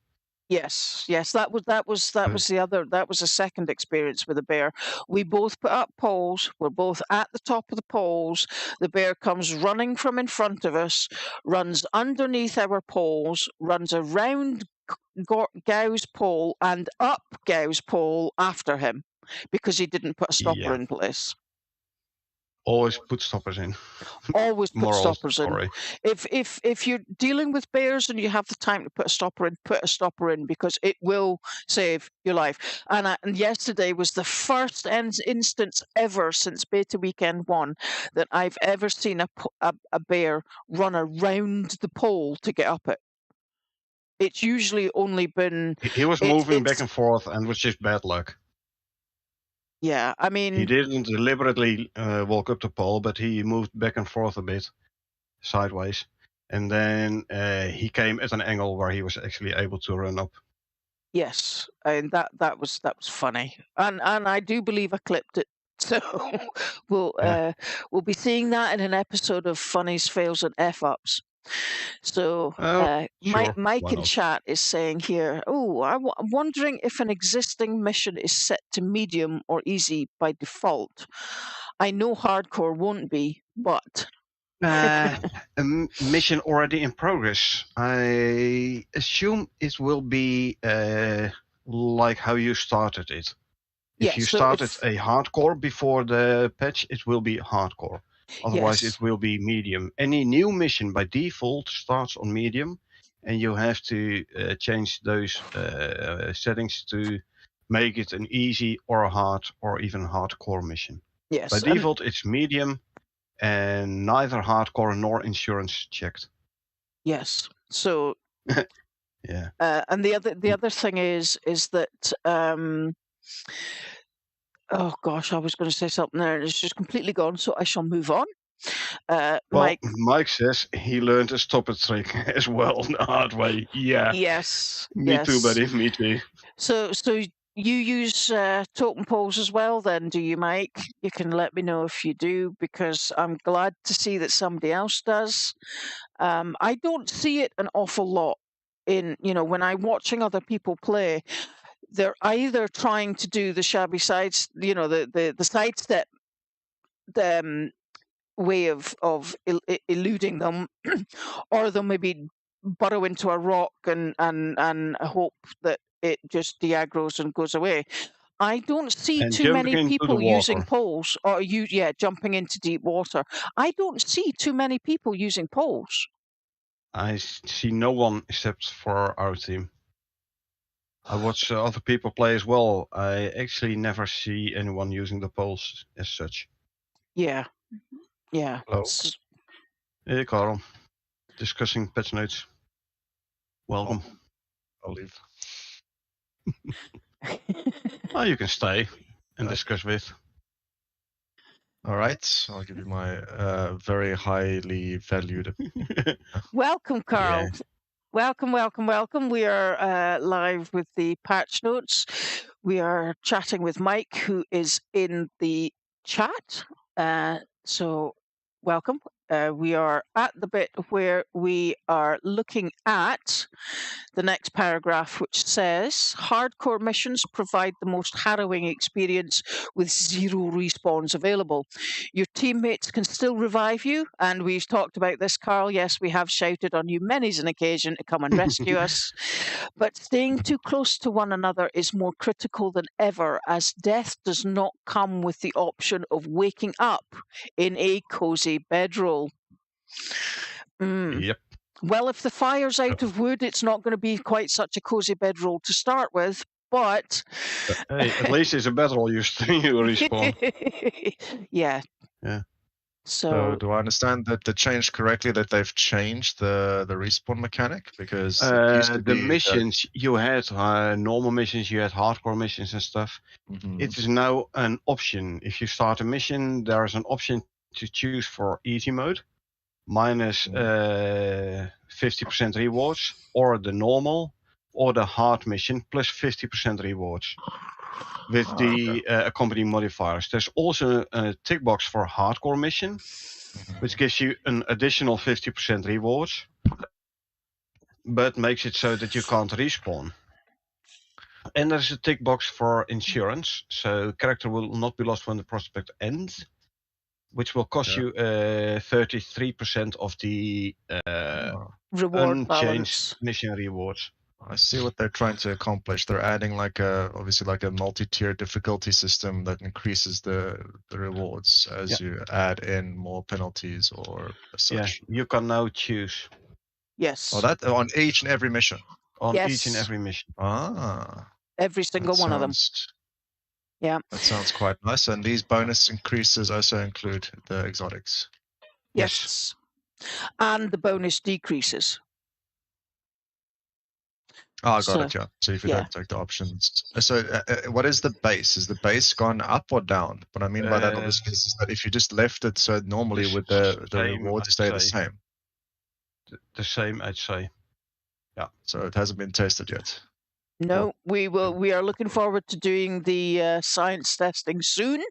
Yes, that was a second experience with a bear. We both put up poles. We're both at the top of the poles. The bear comes running from in front of us, runs underneath our poles, runs around Gow's pole and up Gow's pole after him because he didn't put a stopper in place. Always put stoppers in. Always put stoppers in. If you're dealing with bears and you have the time to put a stopper in because it will save your life. And yesterday was the first instance ever since Beta Weekend 1 that I've ever seen a bear run around the pole to get up it. It's usually only been... He was moving back and forth and was just bad luck. Yeah, I mean... He didn't deliberately walk up the pole, but he moved back and forth a bit, sideways. And then he came at an angle where he was actually able to run up. Yes, and that was funny. And I do believe I clipped it. So we'll be seeing that in an episode of Funnies, Fails and F-Ups. So sure. Mike in chat is saying here, I'm wondering if an existing mission is set to medium or easy by default. I know hardcore won't be, but... a mission already in progress. I assume it will be like how you started it. If you started a hardcore before the patch, it will be hardcore. Otherwise, it will be medium. Any new mission by default starts on medium, and you have to change those settings to make it an easy or a hard or even hardcore mission. Yes. By default, it's medium, and neither hardcore nor insurance checked. Yes. So. Yeah. And the other thing is that. Oh gosh, I was going to say something there, and it's just completely gone. So I shall move on. Mike says he learned a stopper trick as well the hard way. Yeah. Yes. Me too, buddy. Me too. So you use totem poles as well, then, do you, Mike? You can let me know if you do, because I'm glad to see that somebody else does. I don't see it an awful lot in when I'm watching other people play. they're either trying to do the shabby sides, the sidestep way of eluding them, or they'll maybe burrow into a rock and hope that it just de-aggros and goes away. I don't see And too many jumping into the people using water. poles, or jumping into deep water. I don't see too many people using poles. I see no one except for our team. I watch other people play as well. I actually never see anyone using the poles as such. Yeah. Hello. Hey, Carl. Discussing patch notes. Welcome. I'll leave. Oh, you can stay and Okay. discuss with. All right, I'll give you my very highly valued. Welcome, Carl. Yeah. Welcome. We are live with the patch notes. We are chatting with Mike, who is in the chat. So, welcome. We are at the bit where we are looking at the next paragraph, which says hardcore missions provide the most harrowing experience with 0 respawns available. Your teammates can still revive you, and we've talked about this, Carl. Yes, we have shouted on you many's an occasion to come and rescue us. But staying too close to one another is more critical than ever, as death does not come with the option of waking up in a cozy bedroll. Yep. Well, if the fire's out of wood, it's not going to be quite such a cozy bedroll to start with, but... Hey, at least it's a bedroll you respawn. Yeah. So do I understand that the change correctly, that they've changed the respawn mechanic? Because it used to the be missions you had, normal missions, you had hardcore missions and stuff. It is now an option. If you start a mission, there is an option to choose for easy mode, minus 50% rewards, or the normal, or the hard mission, plus 50% rewards, with the accompanying modifiers. There's also a tick box for hardcore mission, which gives you an additional 50% rewards, but makes it so that you can't respawn. And there's a tick box for insurance, so character will not be lost when the prospect ends, which will cost you 33% of the reward unchanged balance. mission rewards. I see what they're trying to accomplish. They're adding obviously a multi-tier difficulty system that increases the rewards as you add in more penalties or such. Yeah, you can now choose. Yes. Oh, that on each and every mission. On each and every mission. Every single one of them. Yeah. That sounds quite nice. And these bonus increases also include the exotics. Yes. And the bonus decreases. Oh, I got it, yeah. So if you don't take the options. So what is the base? Is the base gone up or down? What I mean by that, obviously, is that if you just left it so normally would the rewards stay the same? The same, I'd say. Yeah. So it hasn't been tested yet? No, we will. We are looking forward to doing the science testing soon.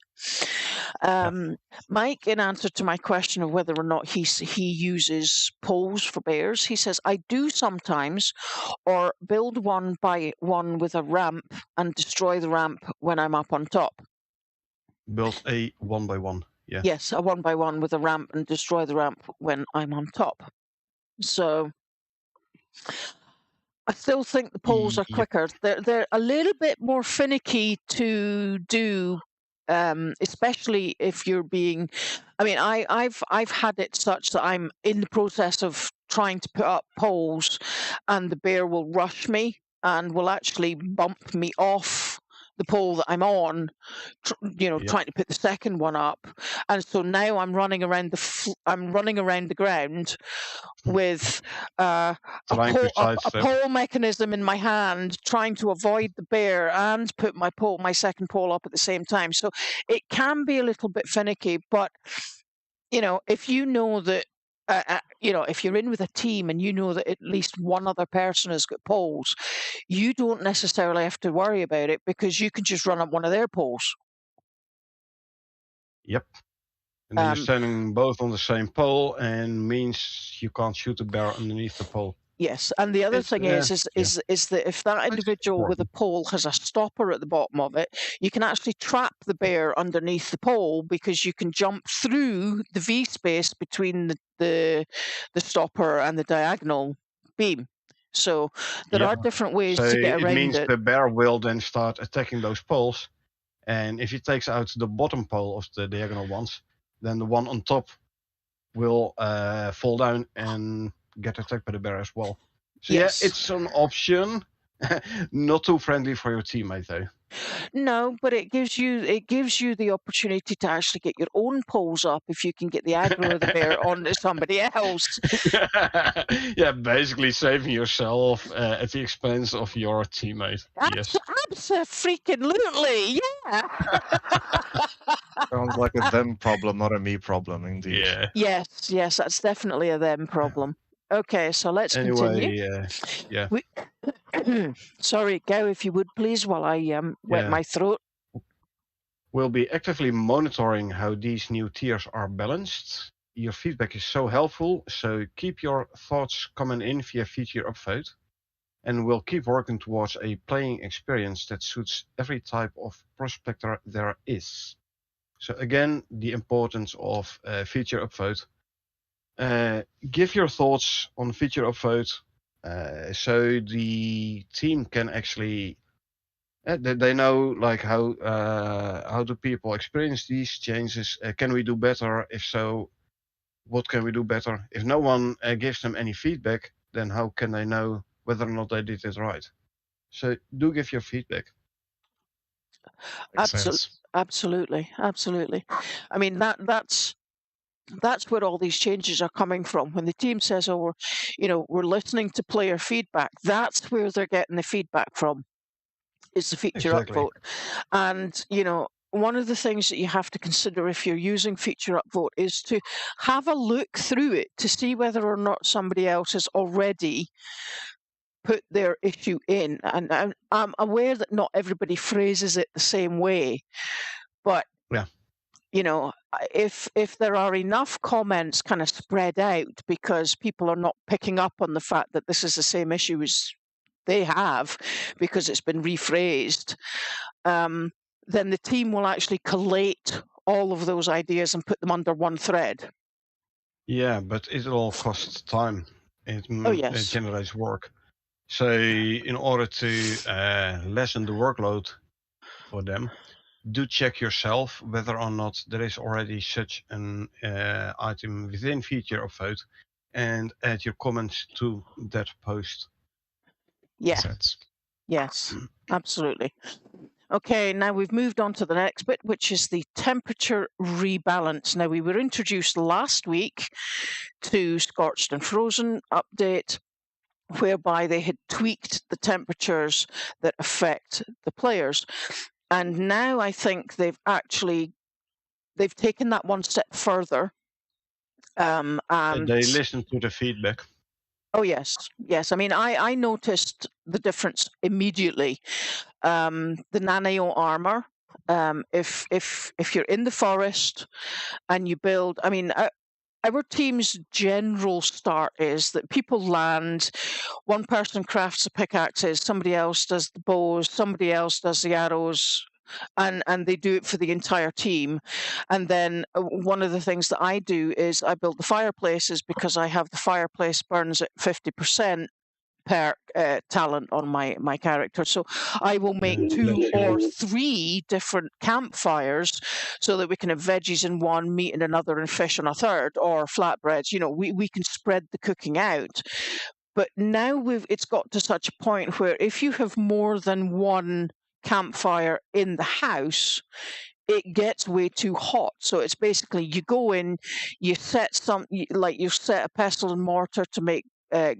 Mike, in answer to my question of whether or not he uses poles for bears, he says, I do sometimes, or build one by one with a ramp and destroy the ramp when I'm up on top. Build a 1x1, yeah. Yes, a 1x1 with a ramp and destroy the ramp when I'm on top. So... I still think the poles are quicker. They're a little bit more finicky to do, especially if you're being. I mean, I've had it such that I'm in the process of trying to put up poles, and the bear will rush me and will actually bump me off the pole that I'm on, trying to put the second one up, and so now I'm running around the ground with a pole mechanism in my hand, trying to avoid the bear and put my second pole up at the same time. So it can be a little bit finicky, but if you know that. If you're in with a team and you know that at least one other person has got poles, you don't necessarily have to worry about it because you can just run up one of their poles. Yep. And then you're standing both on the same pole, and means you can't shoot the bear underneath the pole. Yes, and the other thing is that if that individual with a pole has a stopper at the bottom of it, you can actually trap the bear underneath the pole because you can jump through the V space between the stopper and the diagonal beam. So there are different ways to get around it. It means the bear will then start attacking those poles, and if he takes out the bottom pole of the diagonal ones, then the one on top will fall down and get attacked by the bear as well. So yes. Yeah, it's an option. Not too friendly for your teammate though. No, but it gives you the opportunity to actually get your own poles up if you can get the aggro of the bear onto somebody else. Yeah, basically saving yourself at the expense of your teammate. Yes. Abso-freaking-lutely, yeah. Sounds like a them problem, not a me problem, indeed. Yeah. Yes, that's definitely a them problem. Okay, so let's continue. Yeah. Sorry, go if you would please while I wet my throat. We'll be actively monitoring how these new tiers are balanced. Your feedback is so helpful, so keep your thoughts coming in via feature upvote. And we'll keep working towards a playing experience that suits every type of prospector there is. So again, the importance of feature upvote. Give your thoughts on feature upvote so the team can actually they know like how do people experience these changes. Can we do better? If so, what can we do better? If no one gives them any feedback, then how can they know whether or not they did it right? So do give your feedback. Absolutely. I mean that's where all these changes are coming from. When the team says, "Oh, we're listening to player feedback," that's where they're getting the feedback from. Is the feature upvote, and one of the things that you have to consider if you're using feature upvote is to have a look through it to see whether or not somebody else has already put their issue in. And I'm aware that not everybody phrases it the same way, but if there are enough comments kind of spread out because people are not picking up on the fact that this is the same issue as they have because it's been rephrased, then the team will actually collate all of those ideas and put them under one thread. Yeah, but it all costs time. It generates work. So in order to lessen the workload for them, do check yourself whether or not there is already such an item within feature upvote and add your comments to that post. Yes, absolutely. Okay, now we've moved on to the next bit, which is the temperature rebalance. Now, we were introduced last week to Scorched and Frozen update, whereby they had tweaked the temperatures that affect the players. And now I think they've taken that one step further. And they listened to the feedback. Oh yes. I mean, I noticed the difference immediately. The nano armor. If you're in the forest and you build, I mean, our team's general start is that people land. One person crafts the pickaxes, somebody else does the bows, somebody else does the arrows. And they do it for the entire team. And then one of the things that I do is I build the fireplaces because I have the fireplace burns at 50% per talent on my character. So I will make 2 or 3 different campfires so that we can have veggies in one, meat in another, and fish in a third, or flatbreads. We can spread the cooking out. But now it's got to such a point where if you have more than one campfire in the house, it gets way too hot. So it's basically you go in, you set you set a pestle and mortar to make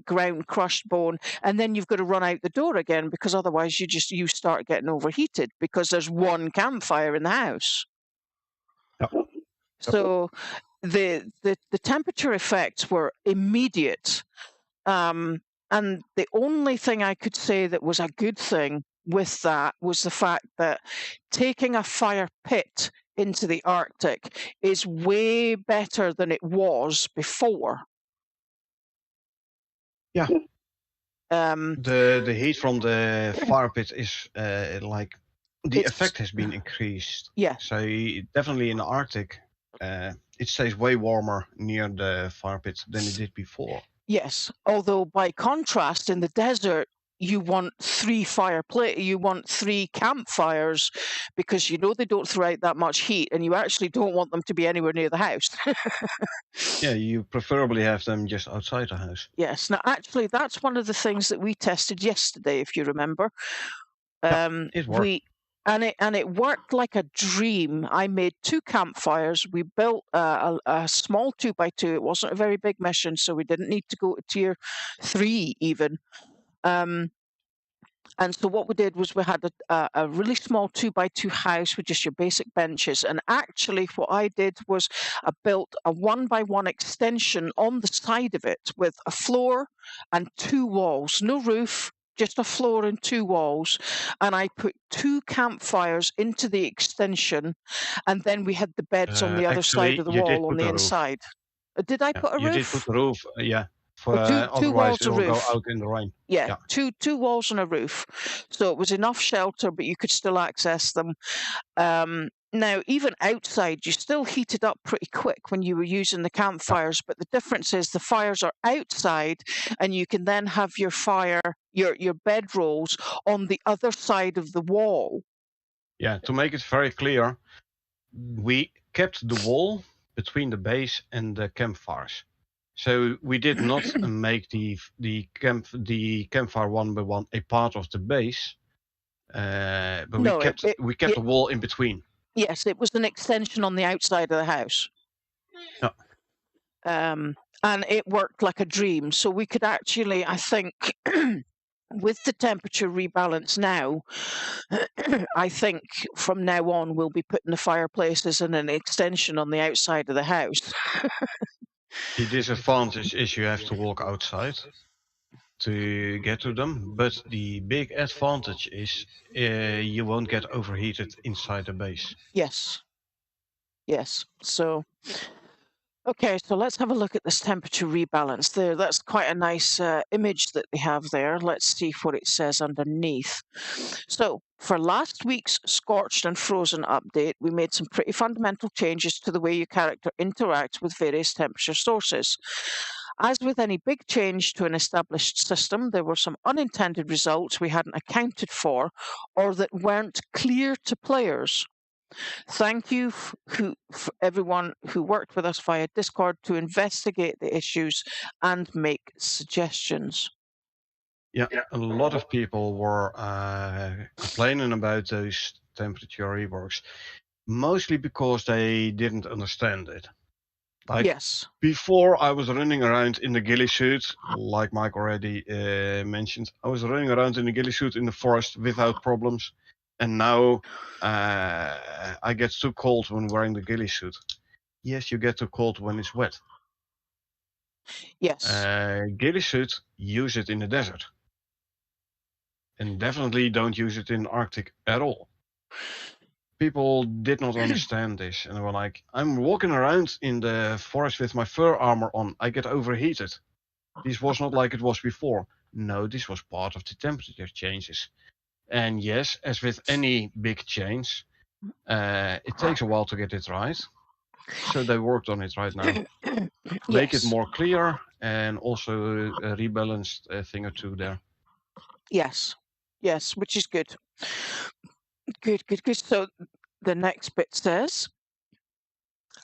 ground crushed bone, and then you've got to run out the door again because otherwise you start getting overheated because there's one campfire in the house. Yep. So the temperature effects were immediate. And the only thing I could say that was a good thing with that was the fact that taking a fire pit into the Arctic is way better than it was before. Yeah, The heat from the fire pit is like the effect has been increased. Yeah. So definitely in the Arctic, it stays way warmer near the fire pit than it did before. Yes, although by contrast, in the desert, you want 3 campfires, because they don't throw out that much heat, and you actually don't want them to be anywhere near the house. Yeah, you preferably have them just outside the house. Yes. Now, actually, that's one of the things that we tested yesterday, if you remember. It worked. And it worked like a dream. I made 2 campfires. We built a small 2x2. It wasn't a very big mission, so we didn't need to go to tier 3 even. And so what we did was we had a really small 2x2 house with just your basic benches. And actually what I did was I built a 1x1 extension on the side of it with a floor and 2 walls, no roof, just a floor and 2 walls. And I put 2 campfires into the extension. And then we had the beds on the other side of the wall on the inside. Did I put a roof? You did put a roof, yeah. For, two walls, it will a roof. go out in the rain. Yeah, two walls and a roof. So it was enough shelter, but you could still access them. Now, even outside, you still heated up pretty quick when you were using the campfires, but the difference is the fires are outside, and you can then have your bed rolls on the other side of the wall. Yeah, to make it very clear, we kept the wall between the base and the campfires. So we did not make the campfire 1x1 a part of the base, but we kept the wall in between. Yes, it was an extension on the outside of the house. Yeah. And it worked like a dream. So we could actually, I think, with the temperature rebalance now, I think from now on we'll be putting the fireplaces in an extension on the outside of the house. The disadvantage is you have to walk outside to get to them, but the big advantage is you won't get overheated inside the base. Yes. So, okay, so let's have a look at this temperature rebalance there. That's quite a nice image that they have there. Let's see what it says underneath. So, for last week's Scorched and Frozen update, we made some pretty fundamental changes to the way your character interacts with various temperature sources. As with any big change to an established system, there were some unintended results we hadn't accounted for or that weren't clear to players. Thank you for everyone who worked with us via Discord to investigate the issues and make suggestions. Yeah, a lot of people were complaining about those temperature reworks, mostly because they didn't understand it. Yes. Before, I was running around in the ghillie suit, like Mike already mentioned. I was running around in the ghillie suit in the forest without problems. And now I get too cold when wearing the ghillie suit. Yes, you get too cold when it's wet. Yes. Ghillie suit, use it in the desert. And definitely don't use it in Arctic at all. People did not understand this, and they were like, I'm walking around in the forest with my fur armor on, I get overheated. This was not like it was before. No, this was part of the temperature changes. And yes, as with any big change, it takes a while to get it right. So they worked on it right now. Make it more clear, and also a rebalanced thing or two there. Yes, which is good. Good. So the next bit says,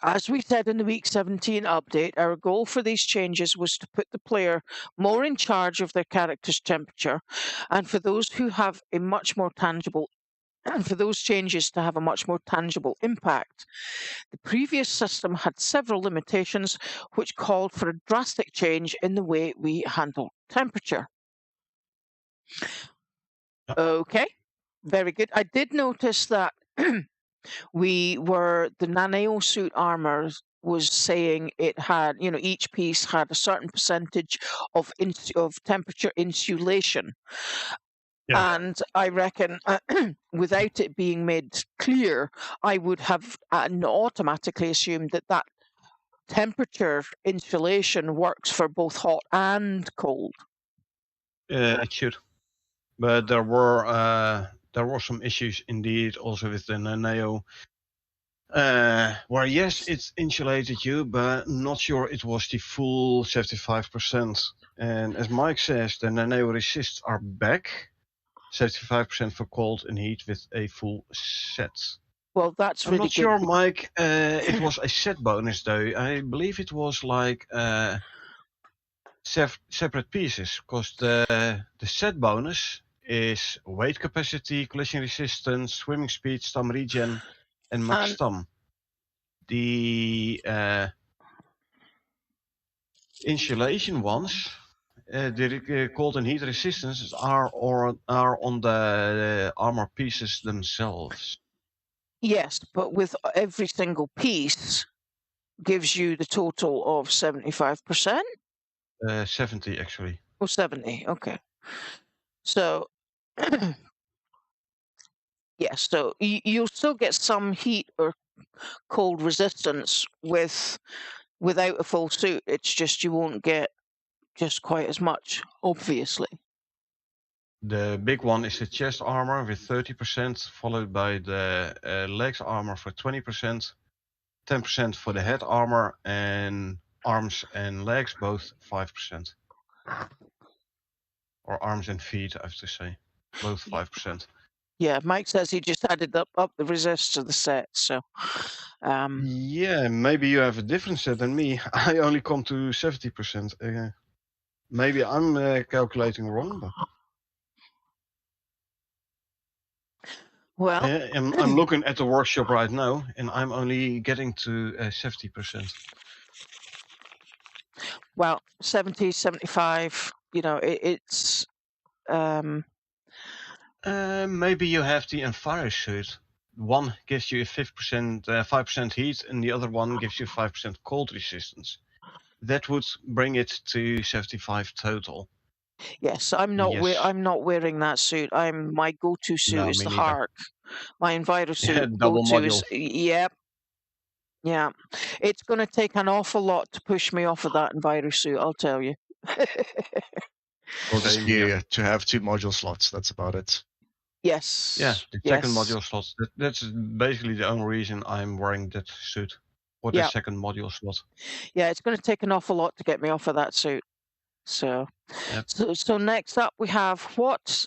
as we said in the week 17 update, our goal for these changes was to put the player more in charge of their character's temperature, and for those who have a much more tangible and for those changes to have a much more tangible impact. The previous system had several limitations which called for a drastic change in the way we handle temperature. Okay, very good. I did notice that the Naneo suit armor was saying it had, each piece had a certain percentage of temperature insulation. Yeah. And I reckon without it being made clear, I would have automatically assumed that temperature insulation works for both hot and cold. It should, but there were some issues indeed also with the Neo. Where yes, it insulated you, but not sure it was the full 75%. And as Mike says, the Nano resists are back, 75% for cold and heat with a full set. Well, that's I'm really not sure, good. Mike. It was a set bonus though. I believe it was like separate pieces, because the set bonus is weight capacity, collision resistance, swimming speed, stam regen, and max stam. The insulation ones, the cold and heat resistances are on the armor pieces themselves. Yes, but with every single piece gives you the total of 75%? 70 actually. Oh, 70, okay. So, yes, so you'll still get some heat or cold resistance without a full suit. It's just you won't get just quite as much, obviously. The big one is the chest armor with 30%, followed by the legs armor for 20%, 10% for the head armor, and arms and legs both 5%. Or arms and feet, I have to say, both 5%. Yeah, Mike says he just added up the resists to the set, so... Yeah, maybe you have a different set than me. I only come to 70%. Maybe I'm calculating wrong, but... Well... I'm looking at the workshop right now, and I'm only getting to 70%. Well, 70, 75, you know, it's... Maybe you have the Icarus suit. One gives you 5% heat, and the other one gives you 5% cold resistance. That would bring it to 75 total. Yes, I'm not wearing that suit. My go-to suit is the Hark. My Enviro suit go-to is yep. Yeah. It's going to take an awful lot to push me off of that Enviro suit, I'll tell you. Well, just to have 2 module slots, that's about it. Yes. Yeah, the second module slot. That's basically the only reason I'm wearing that suit. Or the second module slot. Yeah, it's going to take an awful lot to get me off of that suit. So, so next up we have what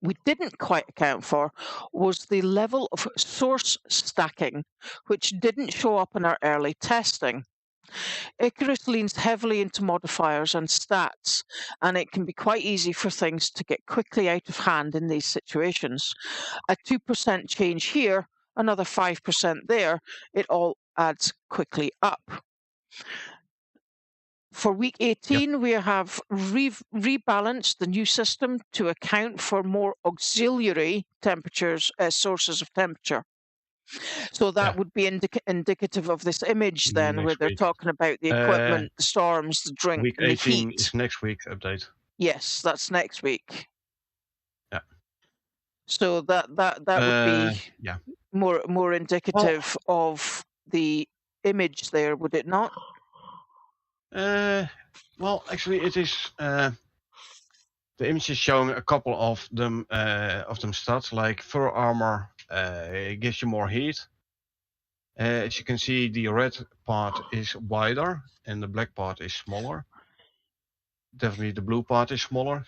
we didn't quite account for was the level of source stacking, which didn't show up in our early testing. Icarus leans heavily into modifiers and stats, and it can be quite easy for things to get quickly out of hand in these situations. A 2% change here, another 5% there, it all adds quickly up. For week 18, we have rebalanced the new system to account for more auxiliary temperatures, sources of temperature. So that would be indicative of this image then, where they're talking about the equipment, the storms, the drink, week and the 18 heat. is next week's update. Yes, that's next week. Yeah. So that would be more indicative of the image there, would it not? Well, actually, it is. The image is showing a couple of them stats, like fur armor. It gives you more heat. As you can see, the red part is wider and the black part is smaller. Definitely, the blue part is smaller,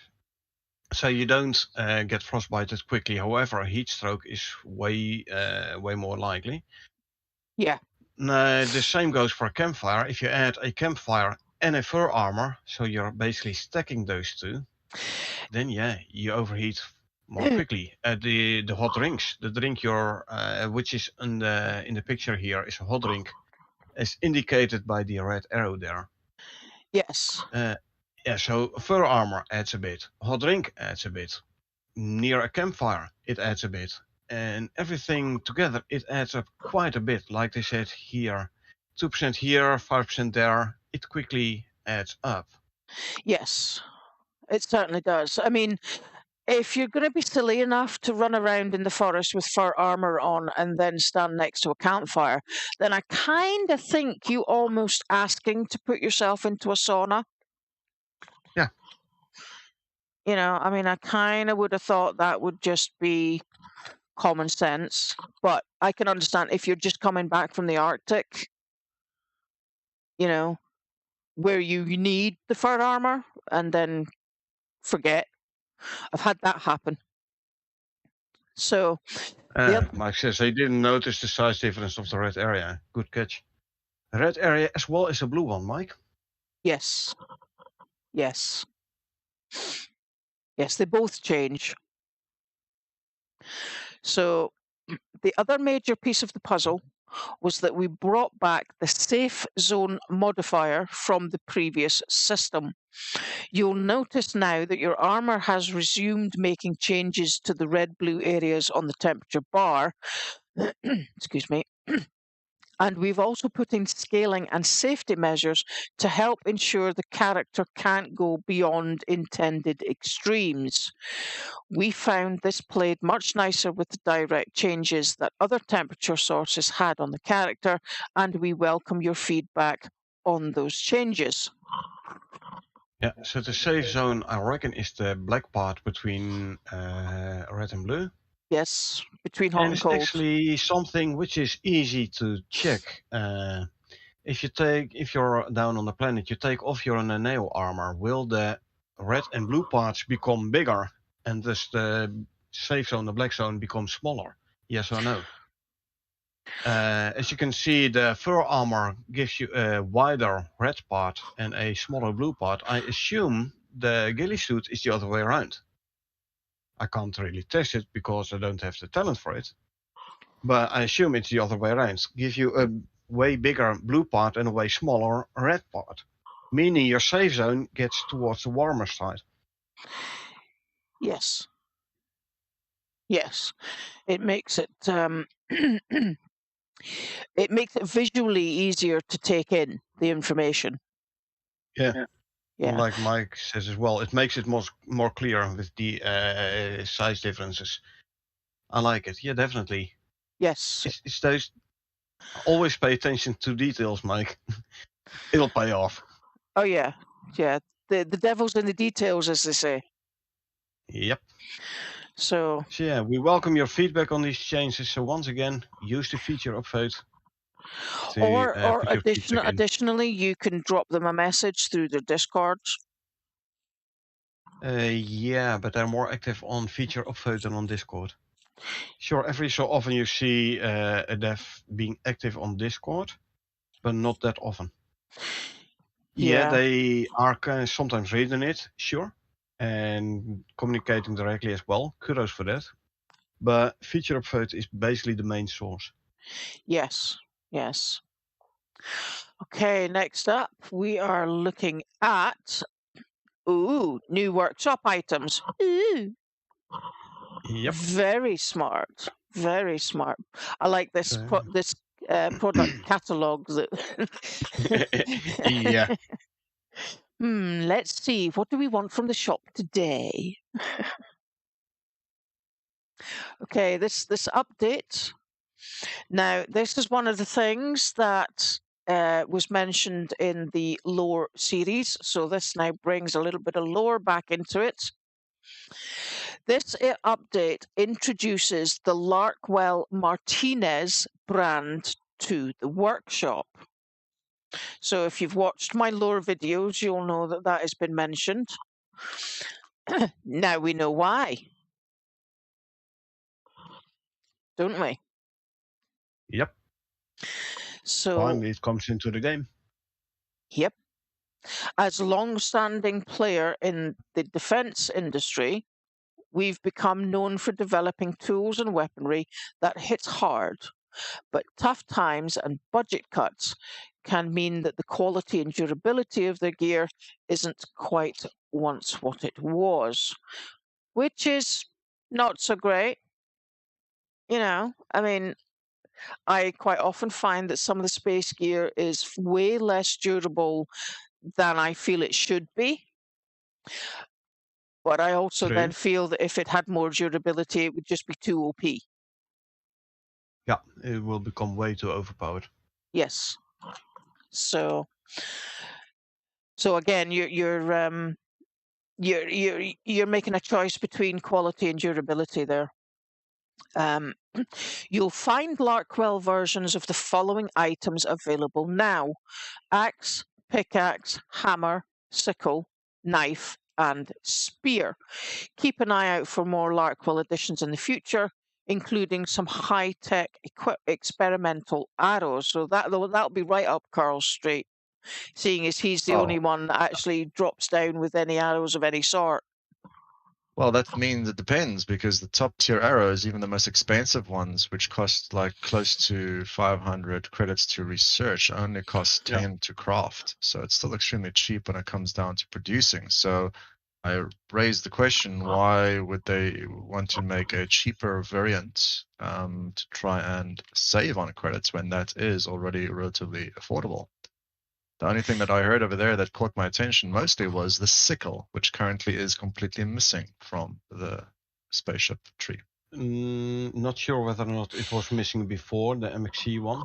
so you don't get frostbite as quickly. However, a heat stroke is way more likely. Yeah. The same goes for a campfire. If you add a campfire and a fur armor, so you're basically stacking those two, then you overheat more quickly. The hot drinks, the drink which is in the picture here, is a hot drink, as indicated by the red arrow there. Yes. So fur armor adds a bit, hot drink adds a bit, near a campfire it adds a bit. And everything together, it adds up quite a bit. Like they said here, 2% here, 5% there. It quickly adds up. Yes, it certainly does. I mean, if you're going to be silly enough to run around in the forest with fur armor on and then stand next to a campfire, then I kind of think you almost asking to put yourself into a sauna. Yeah. I mean, I kind of would have thought that would just be common sense, but I can understand if you're just coming back from the Arctic, where you need the fur armor and then forget. I've had that happen. So, Mike says they didn't notice the size difference of the red area. Good catch. Red area as well as a blue one, Mike. Yes. Yes, they both change. So the other major piece of the puzzle was that we brought back the safe zone modifier from the previous system. You'll notice now that your armor has resumed making changes to the red-blue areas on the temperature bar. Excuse me. And we've also put in scaling and safety measures to help ensure the character can't go beyond intended extremes. We found this played much nicer with the direct changes that other temperature sources had on the character, and we welcome your feedback on those changes. Yeah, so the safe zone, I reckon, is the black part between red and blue. Yes, between hot and cold. And it's actually something which is easy to check. If you're down on the planet, you take off your nano armor, will the red and blue parts become bigger, and thus the safe zone, the black zone, becomes smaller? Yes or no? As you can see, the fur armor gives you a wider red part and a smaller blue part. I assume the ghillie suit is the other way around. I can't really test it because I don't have the talent for it. But I assume it's the other way around. Give you a way bigger blue part and a way smaller red part. Meaning your safe zone gets towards the warmer side. Yes. Yes. It makes it it makes it visually easier to take in the information. Yeah. Like Mike says as well, it makes it more clear with the size differences. I like it. Yeah, definitely. Yes. It's those. Always pay attention to details, Mike. It'll pay off. Oh yeah. The devil's in the details, as they say. Yep. So yeah, we welcome your feedback on these changes. So once again, use the feature upvote. Or additionally, you can drop them a message through their Discords. Yeah, but they're more active on feature upvote than on Discord. Sure, every so often you see a dev being active on Discord, but not that often. Yeah, they are sometimes reading it, sure, and communicating directly as well. Kudos for that. But feature upvote is basically the main source. Yes. Okay, next up, we are looking at new workshop items. Ooh. Yep. Very smart. I like this product catalog. Yeah. Let's see. What do we want from the shop today? Okay, this update. Now, this is one of the things that was mentioned in the lore series. So this now brings a little bit of lore back into it. This update introduces the Larkwell Martinez brand to the workshop. So if you've watched my lore videos, you'll know that that has been mentioned. Now we know why. Don't we? Yep. So finally it comes into the game. Yep. As a long-standing player in the defense industry, we've become known for developing tools and weaponry that hits hard, but tough times and budget cuts can mean that the quality and durability of the gear isn't quite once what it was, which is not so great. I mean, I quite often find that some of the space gear is way less durable than I feel it should be. But I also then feel that if it had more durability, it would just be too OP. Yeah, it will become way too overpowered. Yes. So again, you're making a choice between quality and durability there. You'll find Larkwell versions of the following items available now: axe, pickaxe, hammer, sickle, knife, and spear. Keep an eye out for more Larkwell additions in the future, including some high-tech experimental arrows. So that'll be right up Carl's street, seeing as he's the only one that actually drops down with any arrows of any sort. Well, that means it depends, because the top tier arrows, even the most expensive ones, which cost like close to 500 credits to research, only cost 10 to craft. So it's still extremely cheap when it comes down to producing. So I raised the question, why would they want to make a cheaper variant to try and save on credits when that is already relatively affordable? The only thing that I heard over there that caught my attention mostly was the sickle, which currently is completely missing from the spaceship tree. Not sure whether or not it was missing before, the MXC one.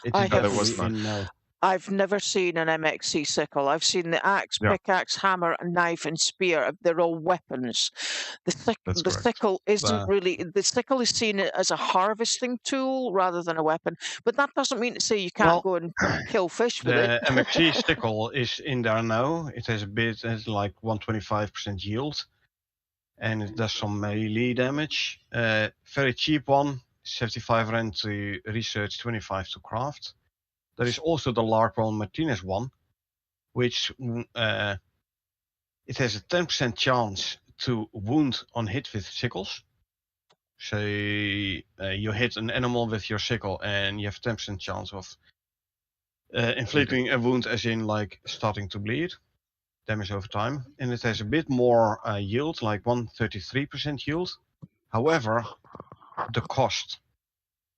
There was none. I've never seen an MXC sickle. I've seen the axe, pickaxe, hammer, knife, and spear. They're all weapons. The sickle isn't really. The sickle is seen as a harvesting tool rather than a weapon. But that doesn't mean to say you can't go and kill fish with it. The MXC sickle is in there now. It has like 125% yield, and it does some melee damage. Very cheap one, 75 rand to research, 25 to craft. There is also the Larkwell Martinez one, which it has a 10% chance to wound on hit with sickles. So you hit an animal with your sickle and you have 10% chance of inflicting a wound, as in like starting to bleed, damage over time. And it has a bit more yield, like 133% yield. However, the cost,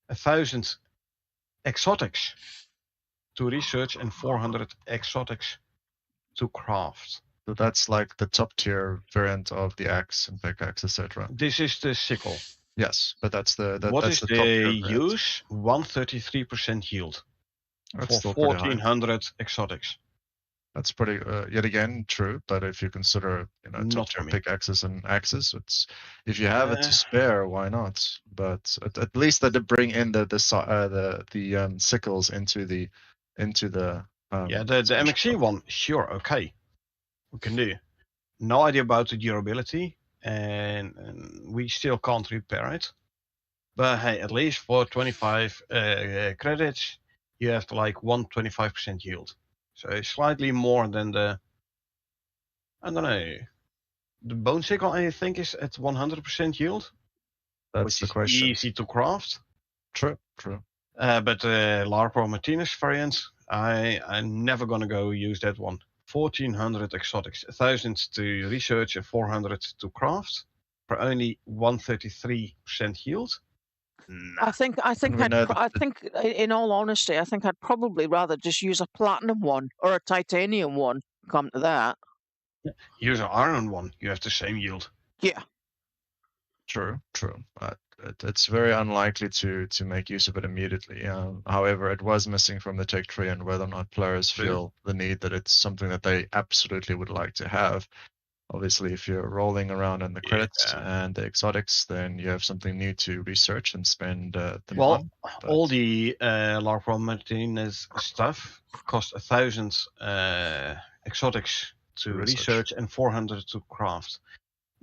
1,000 exotics to research and 400 exotics to craft. So that's like the top tier variant of the axe and pickaxe, etc. This is the sickle. Yes, but that's the what that's is the top tier use? 133% yield that's for 1,400 exotics. That's pretty yet again true, but if you consider top tier pickaxes and axes, it's if you have it to spare, why not? But at least they did bring in the sickles into the the MXC one, sure, okay, we can do. No idea about the durability, and we still can't repair it. But hey, at least for 25 credits, you have like 125% yield. So it's slightly more than the, I don't know, the bone sickle I think is at 100% yield. That's the question. Easy to craft. True. But the Larkwell Martinez variant, I'm never gonna go use that one. 1,400 exotics, 1,000 to research and 400 to craft for only 133% yield. Nah. I think in all honesty, I think I'd probably rather just use a platinum one or a titanium one. Come to that. Use an iron one. You have the same yield. Yeah. True. It's very unlikely to make use of it immediately. However, it was missing from the tech tree, and whether or not players feel the need that it's something that they absolutely would like to have. Obviously, if you're rolling around in the credits and the exotics, then you have something new to research and spend the money. All the Larkwell Martinez stuff cost 1,000 exotics to research and 400 to craft.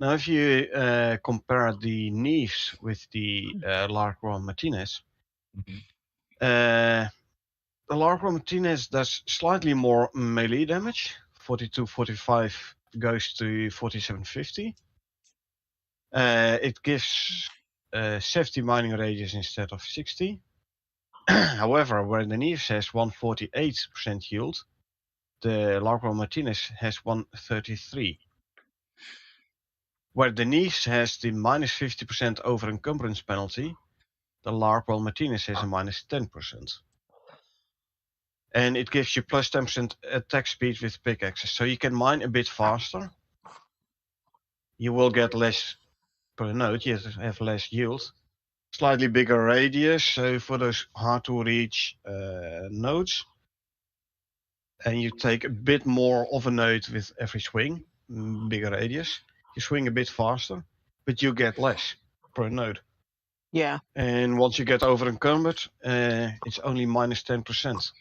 Now, if you compare the knives with the Larkwell Martinez, the Larkwell Martinez does slightly more melee damage, 42-45 goes to 4750. It gives 70 mining radius instead of 60. However, where the Neves has 148% yield, the Larkwell Martinez has 133. Where the Neves has the minus 50% over encumbrance penalty, the Larkwell Martinez has a minus 10%. And it gives you plus 10% attack speed with pickaxes, so you can mine a bit faster. You will get less per node, you have less yield. Slightly bigger radius, so for those hard to reach nodes. And you take a bit more of a node with every swing. bigger radius. You swing a bit faster, but you get less per node. Yeah. And once you get over encumbered, it's only minus 10%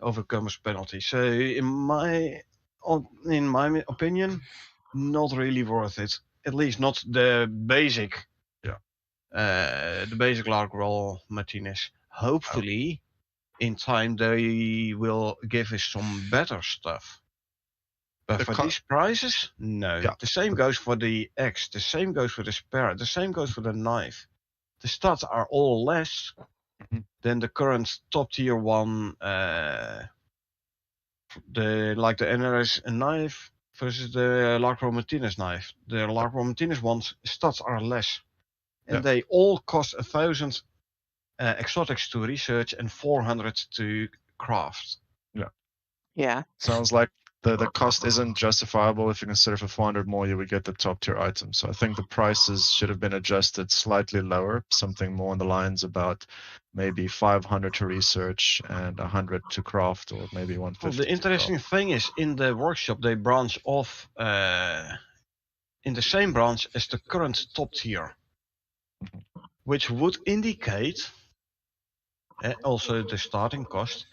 over encumbrance penalty. So in my opinion, not really worth it. At least not the basic. Yeah. The basic Largroll Martinez. Hopefully, in time they will give us some better stuff. But for these prices, no. Yeah. The same goes for the X. The same goes for the Spear. The same goes for the knife. The stats are all less than the current top tier one. The NRS knife versus the Largroll Martinez knife. The Largroll Martinez ones stats are less, and they all cost 1,000 exotics to research and 400 to craft. Yeah. Sounds like the cost isn't justifiable. If you consider for 400 more, you would get the top tier items. So I think the prices should have been adjusted slightly lower, something more on the lines about maybe 500 to research and 100 to craft, or maybe 150. Well, the interesting thing is, in the workshop, they branch off in the same branch as the current top tier, which would indicate also the starting cost,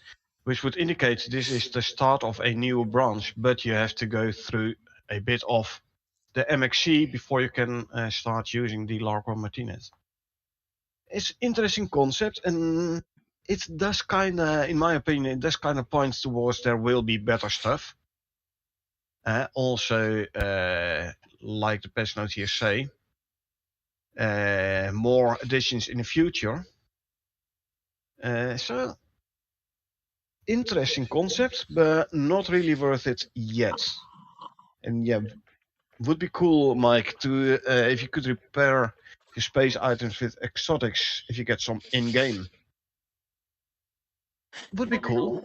which would indicate this is the start of a new branch, but you have to go through a bit of the MXC before you can start using the Largroll Martinez. It's an interesting concept, and it does kind of, in my opinion, it does kind of point towards there will be better stuff. Also, like the patch notes here say, more additions in the future. So, interesting concept, but not really worth it yet. And yeah, would be cool, Mike, to if you could repair your space items with exotics if you get some in-game. Would be cool.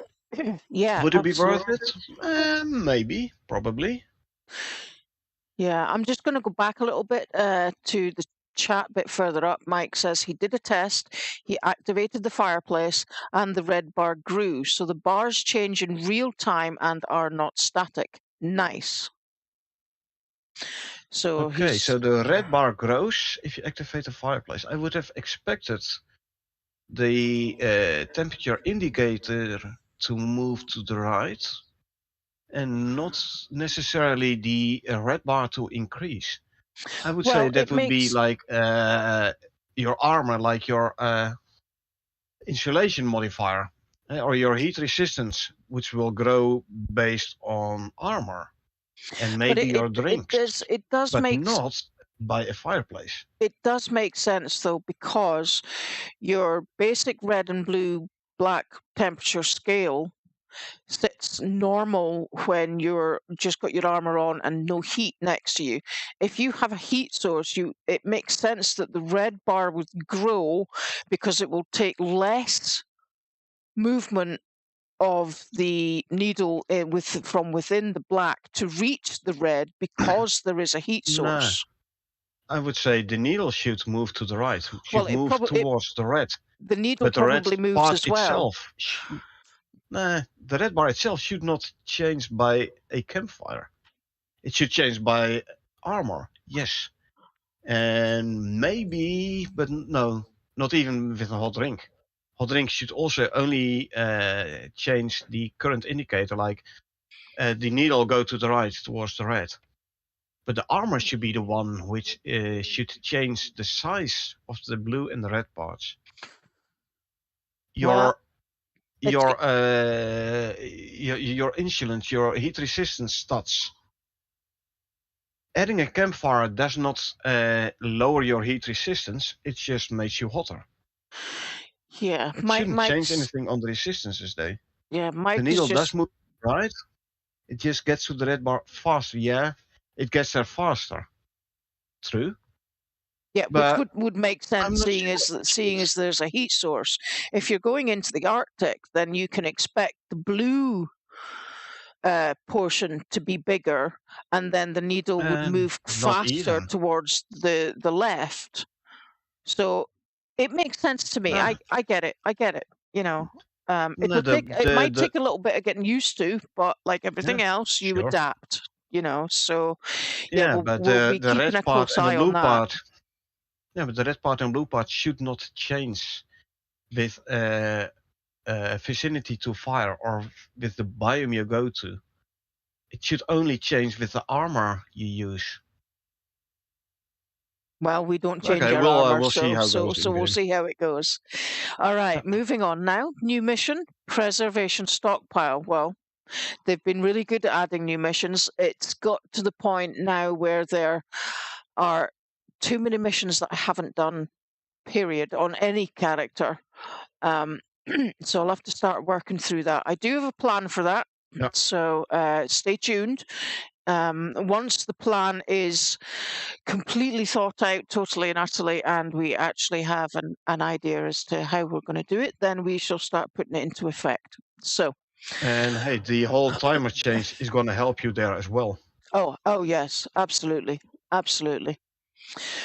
Yeah. Would it be worth it? Maybe, probably. Yeah, I'm just going to go back a little bit to the chat bit further up. Mike says he did a test, he activated the fireplace, and the red bar grew. So the bars change in real time and are not static. Nice. So okay, so the red bar grows if you activate the fireplace. I would have expected the temperature indicator to move to the right, and not necessarily the red bar to increase. I would say that would be like your armor, like your insulation modifier, or your heat resistance, which will grow based on armor, and maybe your drinks. It does but make not by a fireplace. It does make sense though, because your basic red and blue black temperature scale sits normal when you're just got your armor on and no heat next to you. If you have a heat source, it makes sense that the red bar would grow because it will take less movement of the needle from within the black to reach the red because there is a heat source. No. I would say the needle should move to the right. Should move towards the red. The needle probably moves as well. The red bar itself should not change by a campfire. It should change by armor, yes. And maybe, but no, not even with a hot drink. Hot drink should also only change the current indicator, like the needle go to the right towards the red. But the armor should be the one which should change the size of the blue and the red parts. Your insulants, your heat resistance stats. Adding a campfire does not lower your heat resistance. It just makes you hotter. Yeah, it shouldn't change anything on the resistances, though. Yeah, the needle does move right. It just gets to the red bar faster. Yeah, it gets there faster. True. Yeah, which would make sense, seeing as there's a heat source. If you're going into the Arctic, then you can expect the blue portion to be bigger, and then the needle would move faster towards the left. So it makes sense to me. I get it. You know, it might take a little bit of getting used to, but like everything else, you adapt. you know. So Yeah, we'll, but we'll be the keeping red a part close and the eye on blue that. part. Yeah, but the red part and blue part should not change with vicinity to fire or with the biome you go to. It should only change with the armor you use. Well, we don't change Okay, our armor, we'll see how it goes so in we'll game. see how it goes. All right, moving on now. New mission, preservation stockpile. Well, they've been really good at adding new missions. It's got to the point now where there are too many missions that I haven't done, period, on any character. So I'll have to start working through that. I do have a plan for that. Yeah. So stay tuned. Once the plan is completely thought out, totally and utterly, and we actually have an idea as to how we're going to do it, then we shall start putting it into effect. So. And hey, the whole timer change is going to help you there as well. Oh yes, absolutely, absolutely.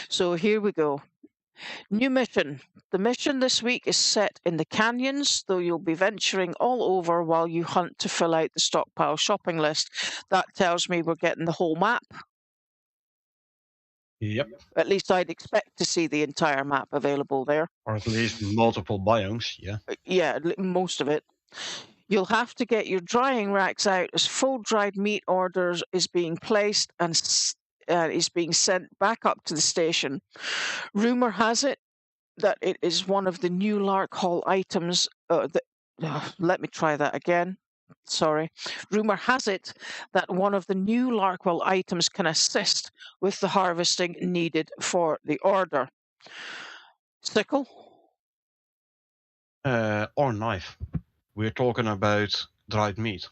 So here we go. New mission. The mission this week is set in the canyons, though you'll be venturing all over while you hunt to fill out the stockpile shopping list. That tells me we're getting the whole map. Yep. At least I'd expect to see the entire map available there. Or at least multiple biomes, yeah. Yeah, most of it. You'll have to get your drying racks out as full dried meat orders is being placed and is being sent back up to the station. Rumor has it that it is one of the new Lark Hall items. Let me try that again. Sorry. Rumor has it that one of the new Larkwell items can assist with the harvesting needed for the order. Sickle? Or knife. We're talking about dried meat.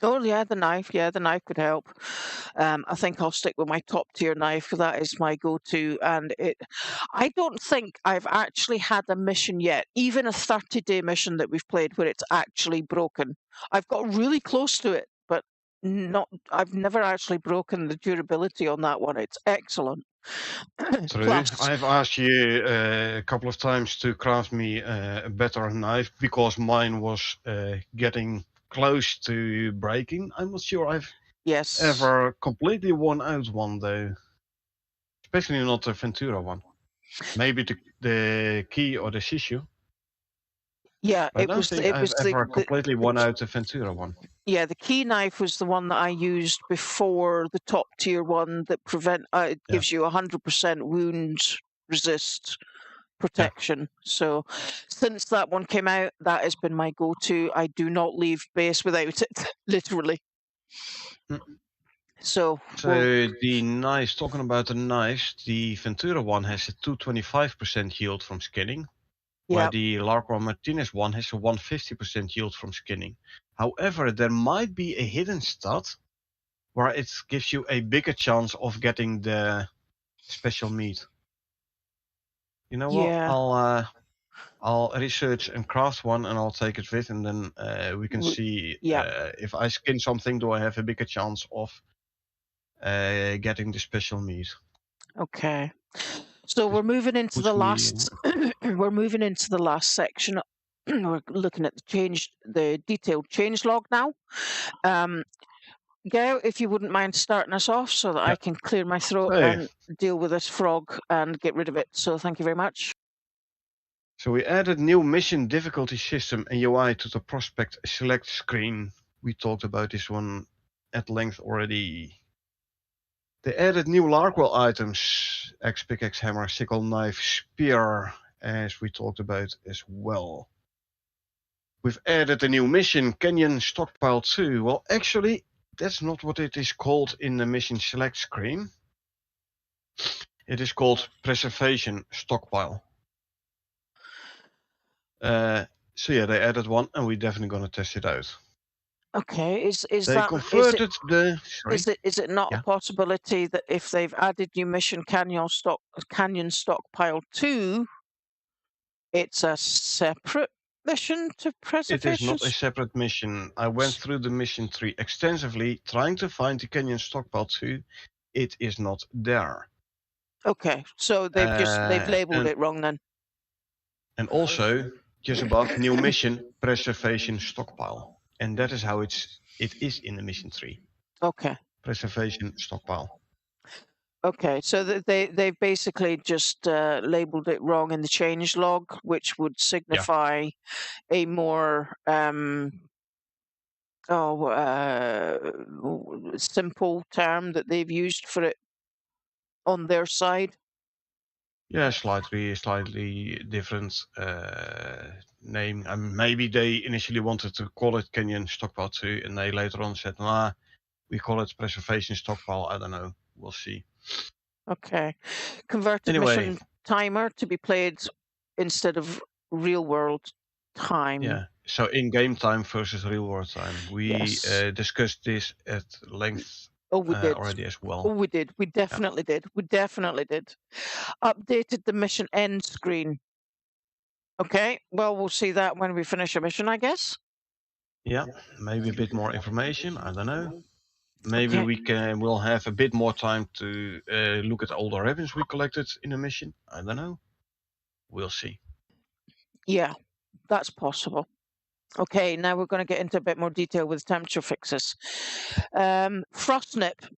Oh, yeah, the knife. Yeah, the knife could help. I think I'll stick with my top tier knife. That is my go-to. And I don't think I've actually had a mission yet, even a 30-day mission that we've played where it's actually broken. I've got really close to it, but I've never actually broken the durability on that one. It's excellent. True. Plus, I've asked you a couple of times to craft me a better knife because mine was getting close to breaking. I'm not sure I've ever completely worn out one though. Especially not the Ventura one. Maybe the key or the Shishu. Yeah, I don't think I've ever completely worn out the Ventura one. Yeah, the key knife was the one that I used before the top tier one that gives you 100% wound resist protection. Yeah. So since that one came out, that has been my go-to. I do not leave base without it, literally. So the knives, talking about the knives, the Ventura one has a 225% yield from skinning. Where the Larkwell Martinez one has a 150% yield from skinning. However, there might be a hidden stat where it gives you a bigger chance of getting the special meat. You know what? I'll research and craft one, and I'll take it with, and then we can see if I skin something, do I have a bigger chance of getting the special meat? Okay. So we're moving into the last. We're moving into the last section. We're looking at the detailed change log now. Gail, if you wouldn't mind starting us off, so that I can clear my throat and deal with this frog and get rid of it. So thank you very much. So we added new mission difficulty system and UI to the prospect select screen. We talked about this one at length already. They added new Larkwell items, axe, pickaxe, hammer, sickle, knife, spear, as we talked about as well. We've added a new mission, Canyon Stockpile 2. Well, actually, that's not what it is called in the mission select screen. It is called Preservation Stockpile. So yeah, they added one, and we're definitely going to test it out. Okay, is it not a possibility that if they've added new mission Canyon Stockpile 2, it's a separate mission to preservation? It is not a separate mission. I went through the mission tree extensively, trying to find the Canyon Stockpile 2. It is not there. Okay, so they've labeled it wrong then. And also, just above, new mission, Preservation Stockpile. And that is how it is in the mission tree. Okay. Preservation stockpile. Okay, so they've basically just labeled it wrong in the change log, which would signify a more simple term that they've used for it on their side. Yeah, slightly different name. And maybe they initially wanted to call it Canyon Stockpile 2, and they later on said, nah, we call it Preservation Stockpile. I don't know. We'll see. Okay. Converted mission timer to be played instead of real world time. Yeah. So in-game time versus real-world time. We discussed this at length we did. already as well. Oh, we did. We definitely did. We definitely did. Updated the mission end screen. Okay. Well, we'll see that when we finish a mission, I guess. Yeah. Maybe a bit more information. I don't know. Maybe we'll have a bit more time to look at all the revenues we collected in a mission. I don't know. We'll see. Yeah, that's possible. Okay, now we're going to get into a bit more detail with temperature fixes. Frostnip.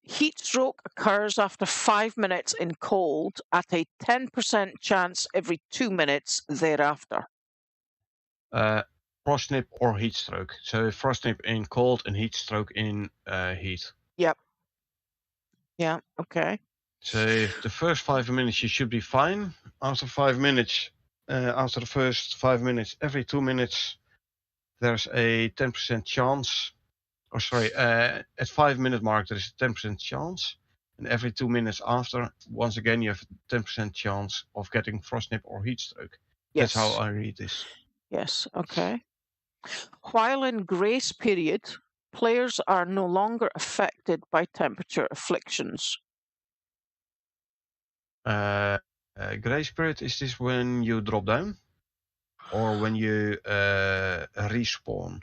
Heat stroke occurs after 5 minutes in cold at a 10% chance every 2 minutes thereafter. Frostnip or heat stroke. So frostnip in cold and heat stroke in heat. Yep. Yeah, okay. So the first 5 minutes you should be fine. After 5 minutes, after the first 5 minutes, every 2 minutes, there's a 10% chance. Or sorry, at 5 minute mark there's a 10% chance, and every 2 minutes after, once again you have a 10% chance of getting frostnip or heat stroke. Yes. That's how I read this. Yes. Okay. While in grace period, players are no longer affected by temperature afflictions. Grace period, is this when you drop down? Or when you respawn?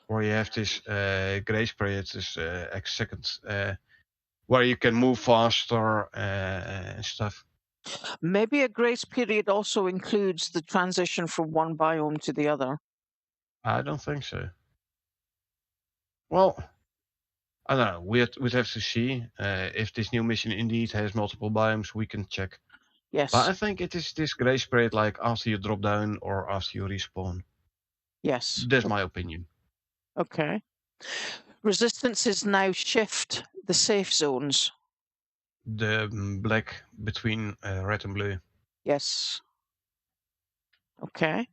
Or you have this grace period, this X seconds, where you can move faster and stuff. Maybe a grace period also includes the transition from one biome to the other. I don't think so. Well, I don't know. We'd have to see if this new mission indeed has multiple biomes. We can check. Yes. But I think it is this grace period, like after you drop down or after you respawn. Yes. That's my opinion. Okay. Resistances now shift the safe zones. The black between red and blue. Yes. Okay.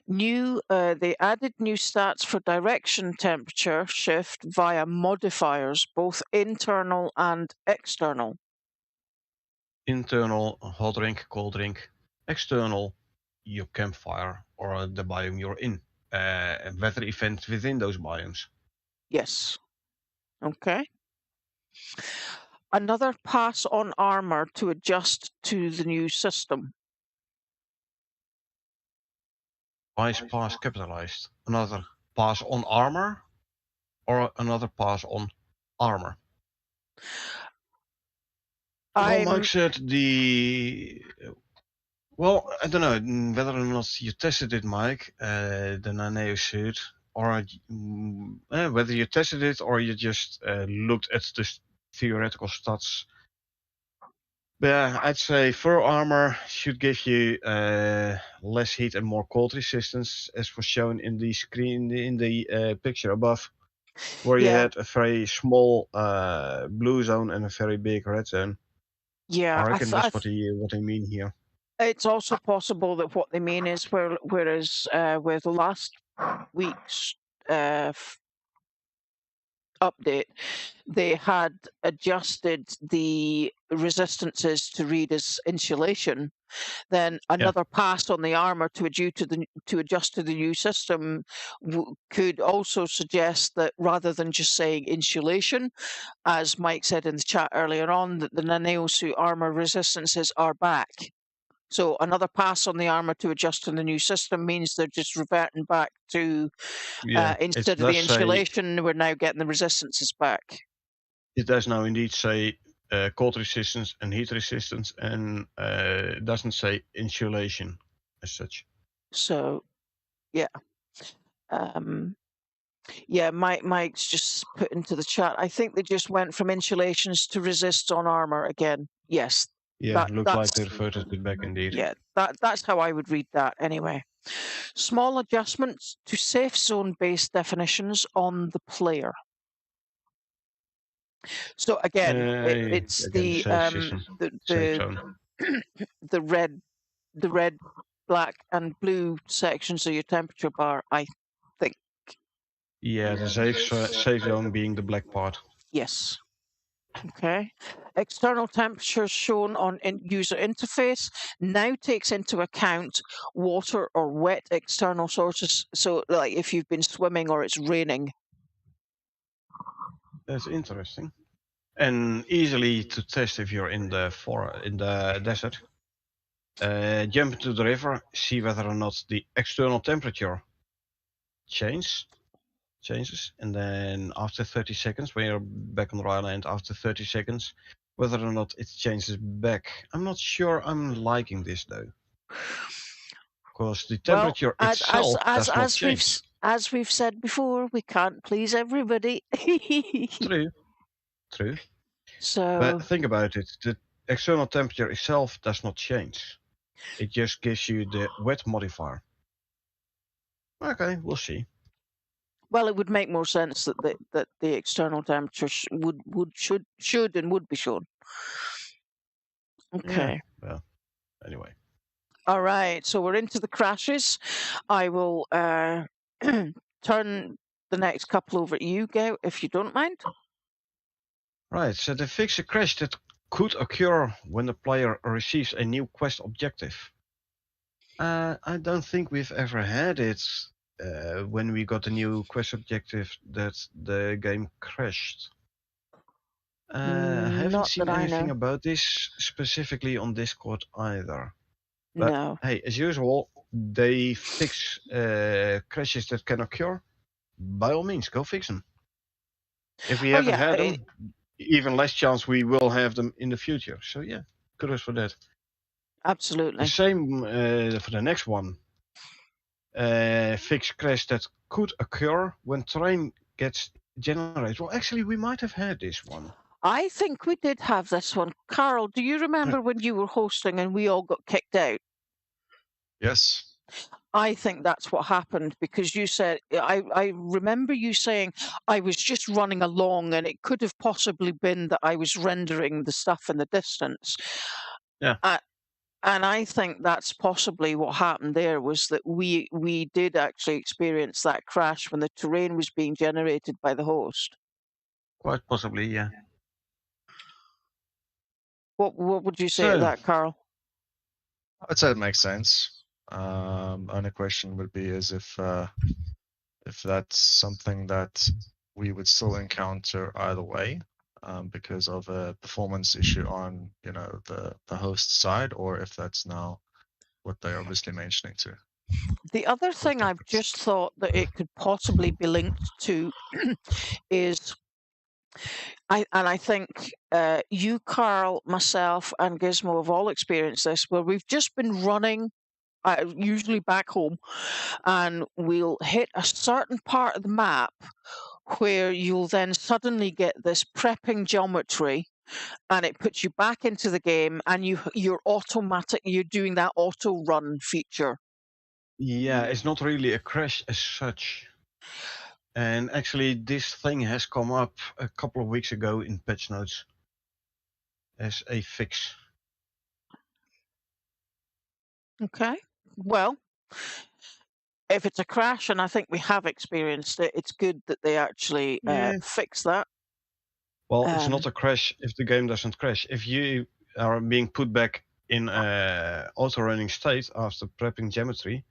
They added new stats for direction temperature shift via modifiers, both internal and external. Internal, hot drink, cold drink. External, your campfire or the biome you're in. Weather events within those biomes. Yes. Okay. Another pass on armor to adjust to the new system. Why is pass capitalized? Another pass on armor or another pass on armor? Well, Mike said well, I don't know whether or not you tested it, Mike, the Naneo suit, or whether you tested it or you just looked at the theoretical stats. But yeah, I'd say fur armor should give you less heat and more cold resistance, as was shown in the screen in the picture above, where you had a very small blue zone and a very big red zone. Yeah, I reckon that's what they mean here. It's also possible that what they mean is whereas with last week's update, they had adjusted the resistances to read as insulation. Then another pass on the armor to adjust to the new system could also suggest that rather than just saying insulation, as Mike said in the chat earlier on, that the Naneo suit armor resistances are back. So another pass on the armor to adjust to the new system means they're just reverting back to instead of the insulation, we're now getting the resistances back. It does now indeed say cold resistance and heat resistance, and it doesn't say insulation as such. So, yeah. Yeah, Mike's just put into the chat. I think they just went from insulations to resists on armor again. Yes. Yeah, looks like they reverted it back indeed. Yeah, that's how I would read that anyway. Small adjustments to safe zone based definitions on the player. So again, it's the red, black, and blue sections of your temperature bar, I think. Yeah, the safe zone being the black part. Yes. Okay. External temperatures shown on user interface now takes into account water or wet external sources. So, like if you've been swimming or it's raining. That's interesting. And easily to test if you're in the desert. Jump into the river, see whether or not the external temperature changes, and then after 30 seconds, when you're back on the island, after 30 seconds, whether or not it changes back. I'm not sure I'm liking this though, because the temperature itself does not change. As we've said before, we can't please everybody. True. So, but think about it: the external temperature itself does not change. It just gives you the wet modifier. Okay, we'll see. Well, it would make more sense that the external temperature should and would be shown. Okay. Yeah, well, anyway. All right, so we're into the crashes. I will turn the next couple over to you, Gail, if you don't mind. Right, so they fix a crash that could occur when the player receives a new quest objective. I don't think we've ever had it when we got a new quest objective that the game crashed. I haven't seen anything about this specifically on Discord either. But no. Hey, as usual, they fix crashes that can occur. By all means, go fix them. If we haven't had them, even less chance we will have them in the future. So yeah, kudos for that. Absolutely. The same for the next one. Fix crash that could occur when terrain gets generated. Well, actually, we might have had this one. I think we did have this one. Carl, do you remember when you were hosting and we all got kicked out? Yes. I think that's what happened because you said, I remember you saying I was just running along and it could have possibly been that I was rendering the stuff in the distance. Yeah. And I think that's possibly what happened there was that we did actually experience that crash when the terrain was being generated by the host. Quite possibly, yeah. What would you say to that, Carl? I'd say it makes sense. Only question would be is if that's something that we would still encounter either way, because of a performance issue on the host side, or if that's now what they're obviously mentioning to. The other thing I've just thought that it could possibly be linked to is I think you, Carl, myself, and Gizmo have all experienced this, where we've just been running, usually back home, and we'll hit a certain part of the map where you'll then suddenly get this prepping geometry, and it puts you back into the game, and you're doing that auto run feature. Yeah, it's not really a crash as such. And actually, this thing has come up a couple of weeks ago in patch notes as a fix. Okay. Well, if it's a crash, and I think we have experienced it, it's good that they actually fix that. Well, it's not a crash if the game doesn't crash. If you are being put back in auto-running state after prepping geometry,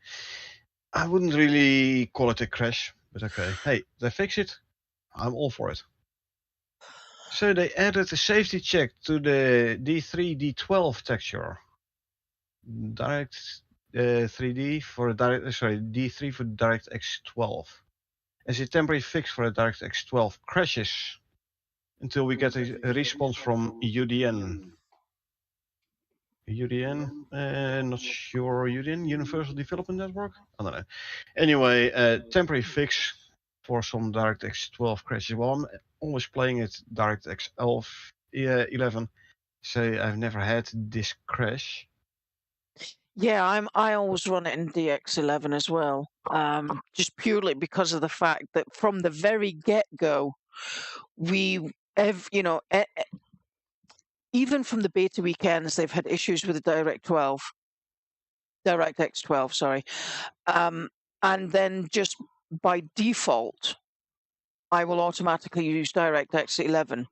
I wouldn't really call it a crash, but okay. Hey, they fix it. I'm all for it. So they added a safety check to the D3, D12 texture. Direct 3D for D3 for DirectX 12. As a temporary fix for the DirectX 12 crashes until we get a response from UDN. Not sure UDN, Universal Development Network? I don't know. Anyway, temporary fix for some DirectX 12 crashes. Well, I'm always playing it DirectX 11, so I've never had this crash. Yeah, I always run it in DX11 as well, just purely because of the fact that from the very get-go, even from the beta weekends, they've had issues with the DirectX 12, sorry. And then just by default, I will automatically use DirectX 11.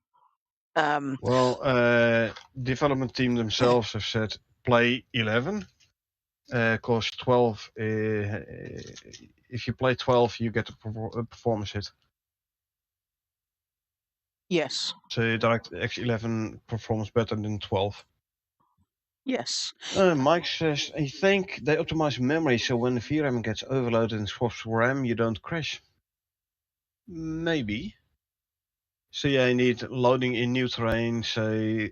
Development team themselves have said play 11, because 12, if you play 12, you get a performance hit. Yes. So DirectX 11 performs better than 12. Yes. Mike says, I think they optimize memory so when the VRAM gets overloaded and swaps RAM, you don't crash. Maybe. So yeah, you need loading in new terrain, so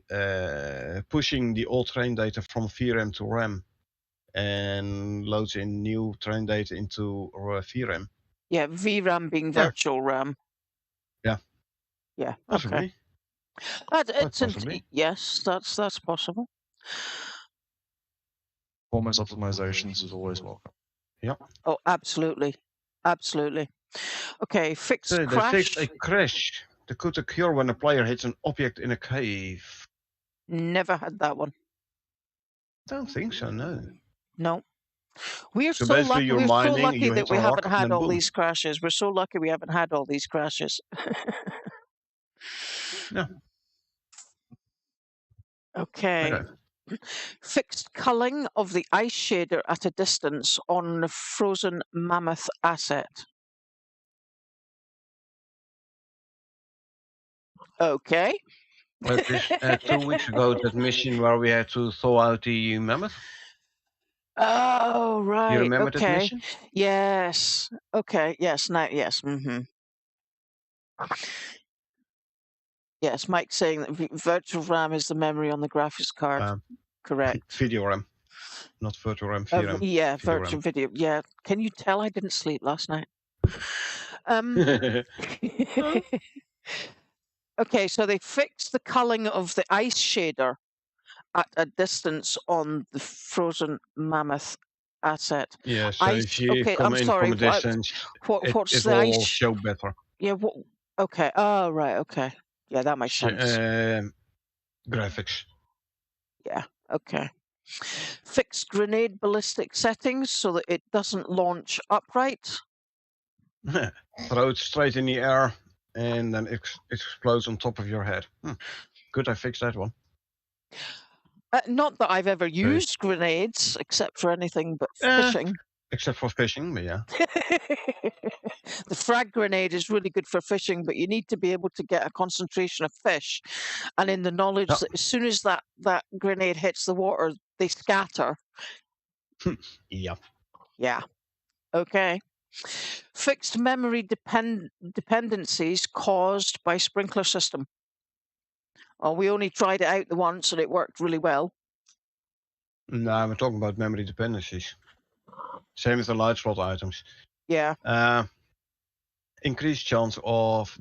pushing the old terrain data from VRAM to RAM and loads in new terrain data into VRAM. Yeah, VRAM being virtual RAM. Yeah. Yeah. Possibly. Okay. Possibly. Yes, that's possible. Performance optimizations is always welcome. Yeah. Oh, absolutely. Absolutely. Okay, fixed so crash. They fixed a crash that could occur when a player hits an object in a cave. Never had that one. Don't think so, no. No. We're So so basically lucky. you're We're so mining, lucky you that hit we a rock, haven't and had then all boom. these crashes. We're so lucky we haven't had all these crashes. Yeah. Okay. Fixed culling of the ice shader at a distance on the frozen mammoth asset. Okay. It is 2 weeks ago that mission where we had to thaw out the mammoth. Oh, right. You remember that Okay. mission? Yes. Okay. Yes. Now, yes. Mm-hmm. Yes, Mike's saying that virtual RAM is the memory on the graphics card. Correct. Video RAM, not virtual RAM. VRAM. Yeah, video virtual RAM. video. Yeah. Can you tell I didn't sleep last night? Okay, so they fixed the culling of the ice shader at a distance on the frozen mammoth asset. Yeah, so if you okay, come I'm in sorry. from a distance, What's it the will ice? show better. Yeah. What? Okay. Oh, right. Okay. Yeah, that makes sense. Graphics. Yeah. Okay. Fixed grenade ballistic settings so that it doesn't launch upright. Throw it straight in the air and then it explodes on top of your head. Good, I fixed that one. Not that I've ever used grenades, except for anything but fishing. Except for fishing, but yeah. The frag grenade is really good for fishing, but you need to be able to get a concentration of fish. And in the knowledge that as soon as that grenade hits the water, they scatter. Yeah. Yeah. Okay. Fixed memory dependencies caused by sprinkler system. Well, we only tried it out the once and it worked really well. No, I'm talking about memory dependencies. Same with the light slot items. Yeah. Increased chance of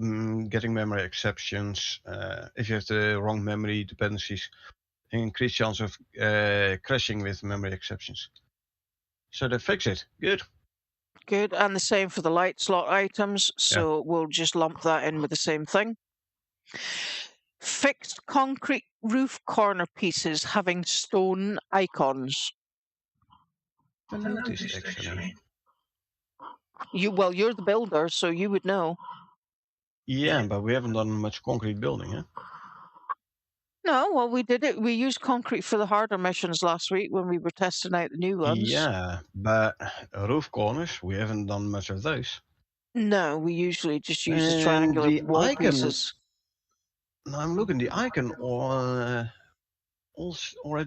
getting memory exceptions if you have the wrong memory dependencies. Increased chance of crashing with memory exceptions. So they fix it. Good. Good. And the same for the light slot items. So we'll just lump that in with the same thing. Fixed concrete roof corner pieces having stone icons. I noticed actually. You're the builder, so you would know. Yeah, but we haven't done much concrete building, huh? No, well, we did it. We used concrete for the harder missions last week when we were testing out the new ones. Yeah, but roof corners, we haven't done much of those. No, we usually just use the triangular wall pieces. No, I'm looking. The icon already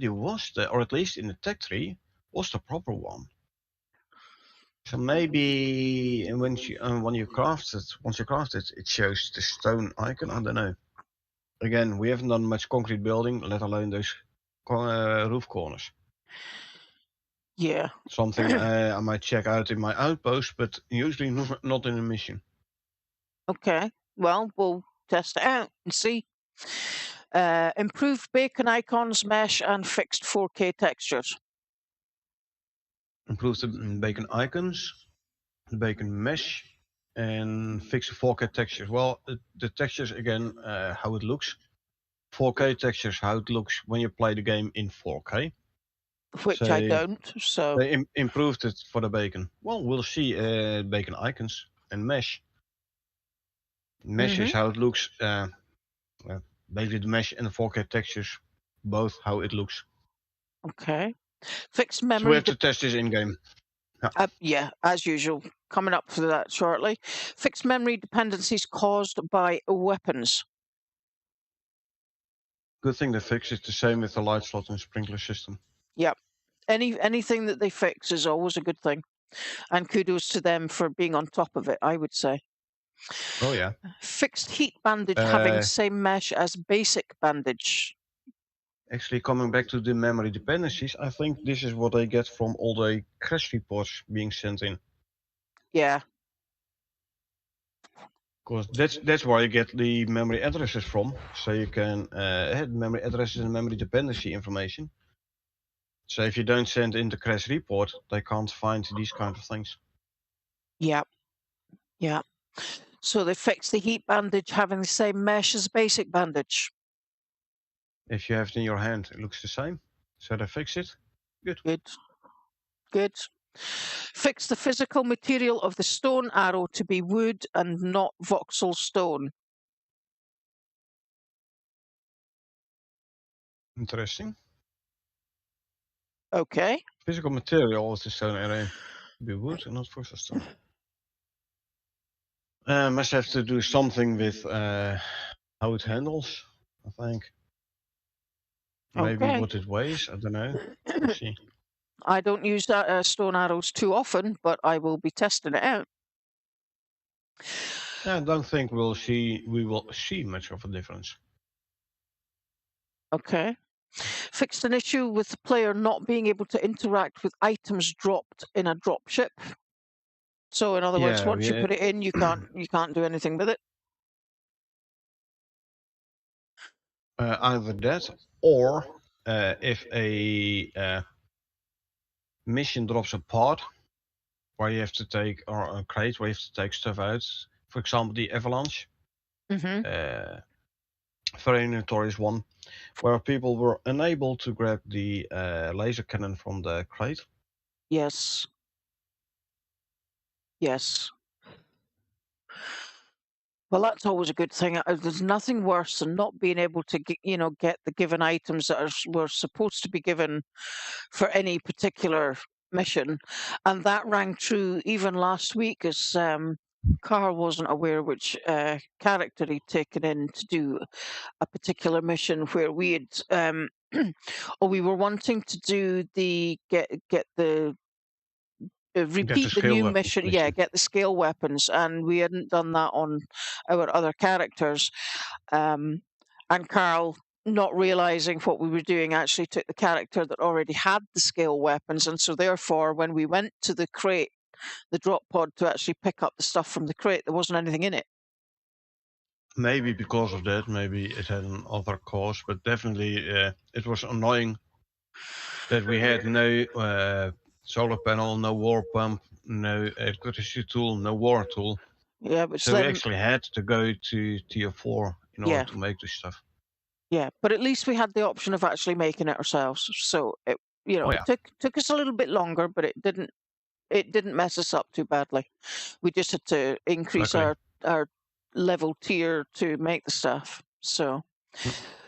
was there, or at least in the tech tree was the proper one. So maybe when you craft it, once you craft it, it shows the stone icon. I don't know. Again, we haven't done much concrete building, let alone those roof corners. Yeah. Something I might check out in my outpost, but usually not in a mission. Okay. Well, we'll test it out and see. Improved bacon icons, mesh, and fixed 4K textures. Improve the bacon icons, the bacon mesh, and fix the 4K textures. Well, the textures again, how it looks. 4K textures, how it looks when you play the game in 4K. Which I don't, so... They improved it for the bacon. Well, we'll see bacon icons and mesh. Mesh is how it looks. Basically the mesh and the 4K textures, both how it looks. Okay. Fixed memory... So we have to test this in-game. Yeah, as usual. Coming up for that shortly. Fixed memory dependencies caused by weapons. Good thing they fixed it. The same with the light slot and sprinkler system. Yep. Anything that they fix is always a good thing. And kudos to them for being on top of it, I would say. Oh, yeah. Fixed heat bandage having same mesh as basic bandage. Actually, coming back to the memory dependencies, I think this is what they get from all the crash reports being sent in. Yeah. Because that's where you get the memory addresses from. So you can have memory addresses and memory dependency information. So if you don't send in the crash report, they can't find these kind of things. Yeah. Yeah. So they fixed the heat bandage having the same mesh as basic bandage. If you have it in your hand, it looks the same. So they fix it. Good. Good. Good. Fix the physical material of the stone arrow to be wood and not voxel stone. Interesting. Okay. Physical material of the stone arrow to be wood and not voxel stone. Must have to do something with how it handles, I think. Maybe what it weighs, I don't know. Let's see. I don't use that stone arrows too often, but I will be testing it out. I don't think we will see much of a difference. Okay. Fixed an issue with the player not being able to interact with items dropped in a dropship. So in other words, once you put it in, you can't do anything with it. Either that, or if a mission drops a part where you have to take, or a crate where you have to take stuff out. For example, the avalanche. Very notorious one, where people were unable to grab the laser cannon from the crate. Yes. Yes. Well, that's always a good thing. There's nothing worse than not being able to get the given items that were supposed to be given for any particular mission, and that rang true even last week as Carl wasn't aware which character he'd taken in to do a particular mission where we had we were wanting to do the get the repeat the new mission. Yeah, get the scale weapons, and we hadn't done that on our other characters. And Carl, not realizing what we were doing, actually took the character that already had the scale weapons, and so therefore, when we went to the crate, the drop pod to actually pick up the stuff from the crate, there wasn't anything in it. Maybe because of that, maybe it had another cause, but definitely it was annoying that we had no solar panel, no war pump, no electricity tool, no war tool. Yeah, but so we actually had to go to tier 4 in order to make this stuff. Yeah, but at least we had the option of actually making it ourselves. So it, it took us a little bit longer, but it didn't mess us up too badly. We just had to increase our level tier to make the stuff. So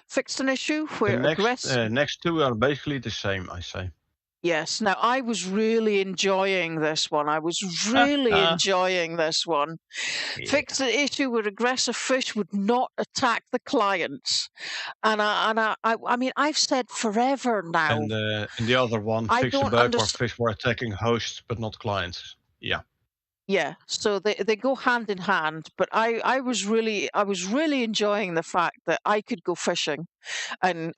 fixed an issue where next two are basically the same, I say. Yes. Now, I was really enjoying this one. Enjoying this one. Yeah. Fixed an issue where aggressive fish would not attack the clients. And I mean, I've said forever now. And the other one, fixed the bug where fish were attacking hosts but not clients. Yeah. Yeah, so they go hand in hand, but I was really enjoying the fact that I could go fishing and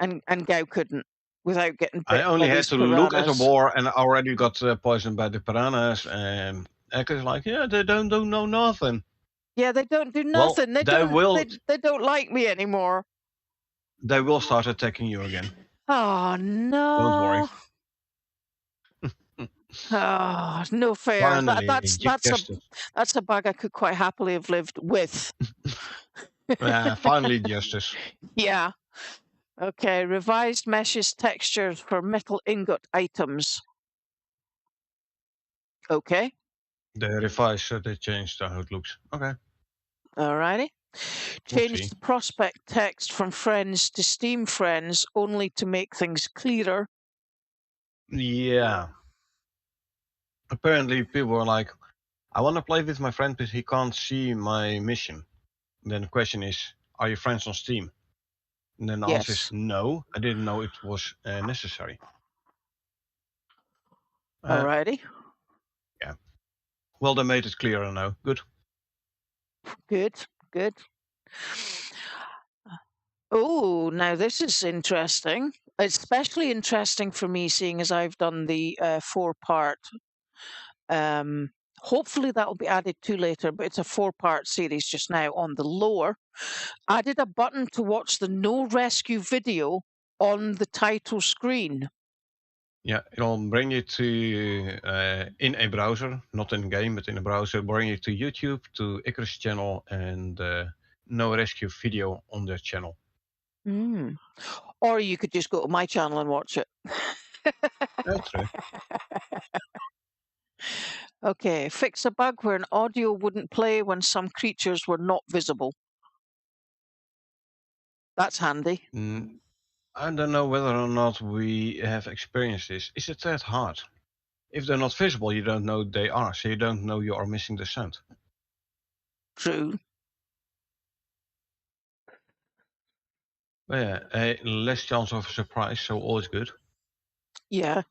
Gao couldn't without getting bit. I only had to look at the war and I already got poisoned by the piranhas, and Echo's like, yeah, they don't know nothing. Yeah, they don't do nothing. Well, they don't like me anymore. They will start attacking you again. Oh no! Don't worry. Oh, no fair. Finally, That's a bug I could quite happily have lived with. Finally, justice. Yeah. Okay, revised meshes textures for metal ingot items. Okay. They revised, so they changed how it looks. Okay. Alrighty. We'll Changed the prospect text from friends to Steam friends only to make things clearer. Yeah. Apparently, people were like, I want to play with my friend, but he can't see my mission. And then the question is, are you friends on Steam? And then the answer is no. I didn't know it was necessary. Alrighty. Yeah. Well, they made it clearer now. Good. Good. Good. Oh, now this is interesting. Especially interesting for me, seeing as I've done the 4-part. Hopefully that will be added to later, but it's a 4-part series just now on the lore. Added a button to watch the no rescue video on the title screen. Yeah, it'll bring you to, in a browser, not in game, but in a browser, bring you to YouTube, to Icarus channel, and no rescue video on their channel. Or you could just go to my channel and watch it. That's true. Okay, fix a bug where an audio wouldn't play when some creatures were not visible. That's handy. I don't know whether or not we have experienced this. Is it that hard? If they're not visible, you don't know they are, so you don't know you are missing the sound. True. But yeah, less chance of a surprise, so always good. Yeah,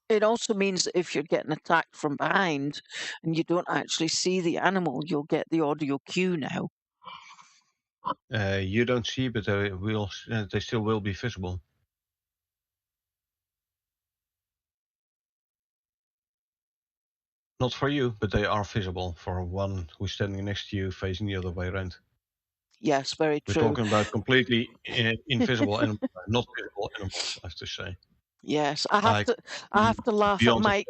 it also means that if you're getting attacked from behind and you don't actually see the animal, you'll get the audio cue now. You don't see, but they still will be visible. Not for you, but they are visible for one who's standing next to you facing the other way around. Yes, very true. We're talking about completely invisible animals, not visible animals, I have to say. Yes, I have to laugh at Mike.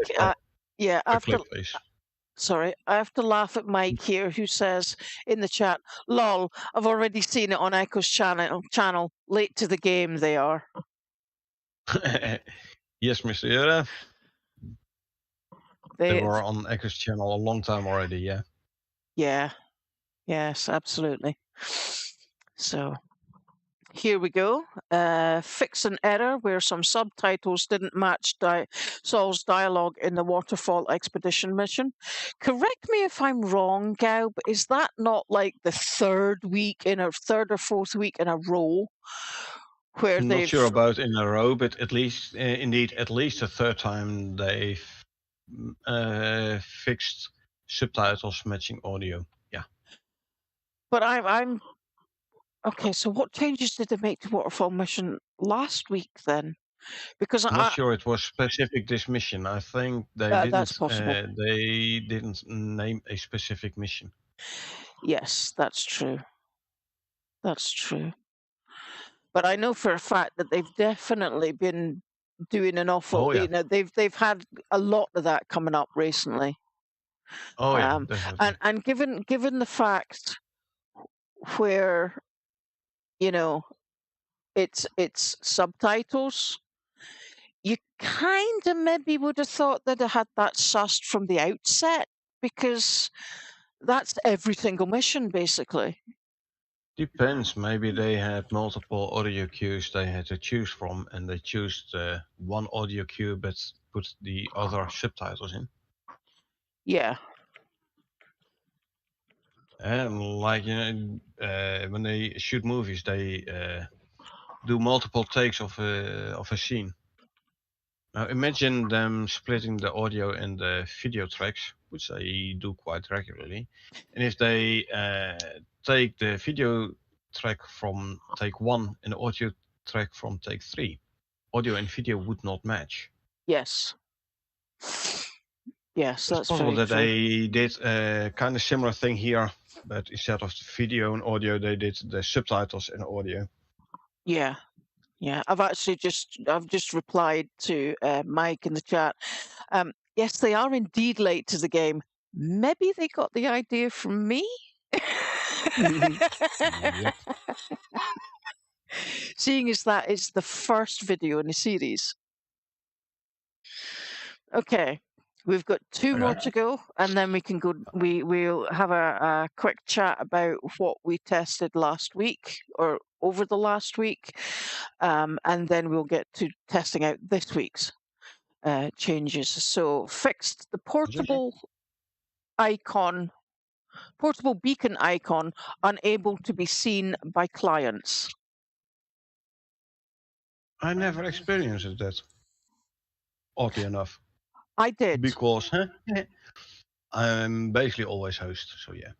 Sorry, I have to laugh at Mike here, who says in the chat, "Lol, I've already seen it on Echo's channel. Late to the game, they are." Yes, Mr. Jura. They were on Echo's channel a long time already, yeah. Yeah. Yes, absolutely. So here we go. Fix an error where some subtitles didn't match Saul's dialogue in the Waterfall Expedition mission. Correct me if I'm wrong, Gao, but is that not like the third or fourth week in a row where I'm not sure about in a row, but at least, indeed, at least the third time they've fixed subtitles matching audio. Yeah. But I'm okay. So what changes did they make to Waterfall mission last week then? Because I'm not sure it was specific this mission. I think they didn't. That's possible. They didn't name a specific mission. Yes, that's true. That's true. But I know for a fact that they've definitely been doing an awful. Oh, yeah. You know, they've had a lot of that coming up recently. Oh yeah, definitely. And given the fact where, you know, it's subtitles, you kind of maybe would have thought that it had that sussed from the outset, because that's every single mission basically. Depends. Maybe they had multiple audio cues they had to choose from, and they chose one audio cue but put the other subtitles in. Yeah. And like, you know, when they shoot movies, they do multiple takes of a scene. Now imagine them splitting the audio and the video tracks, which they do quite regularly. And if they take the video track from take 1 and the audio track from take 3, audio and video would not match. Yes. Yes, that's possible that they did a kind of similar thing here but instead of the video and audio, they did the subtitles and audio. Yeah. Yeah, I've just replied to Mike in the chat. Yes, they are indeed late to the game. Maybe they got the idea from me? Yep. Seeing as that is the first video in the series. Okay, we've got two more to go, and then we can go. We'll have a quick chat about what we tested last week or over the last week, and then we'll get to testing out this week's changes. So fixed the portable beacon icon, unable to be seen by clients. I never experienced that. Oddly enough. I did. Because I'm basically always host, so yeah.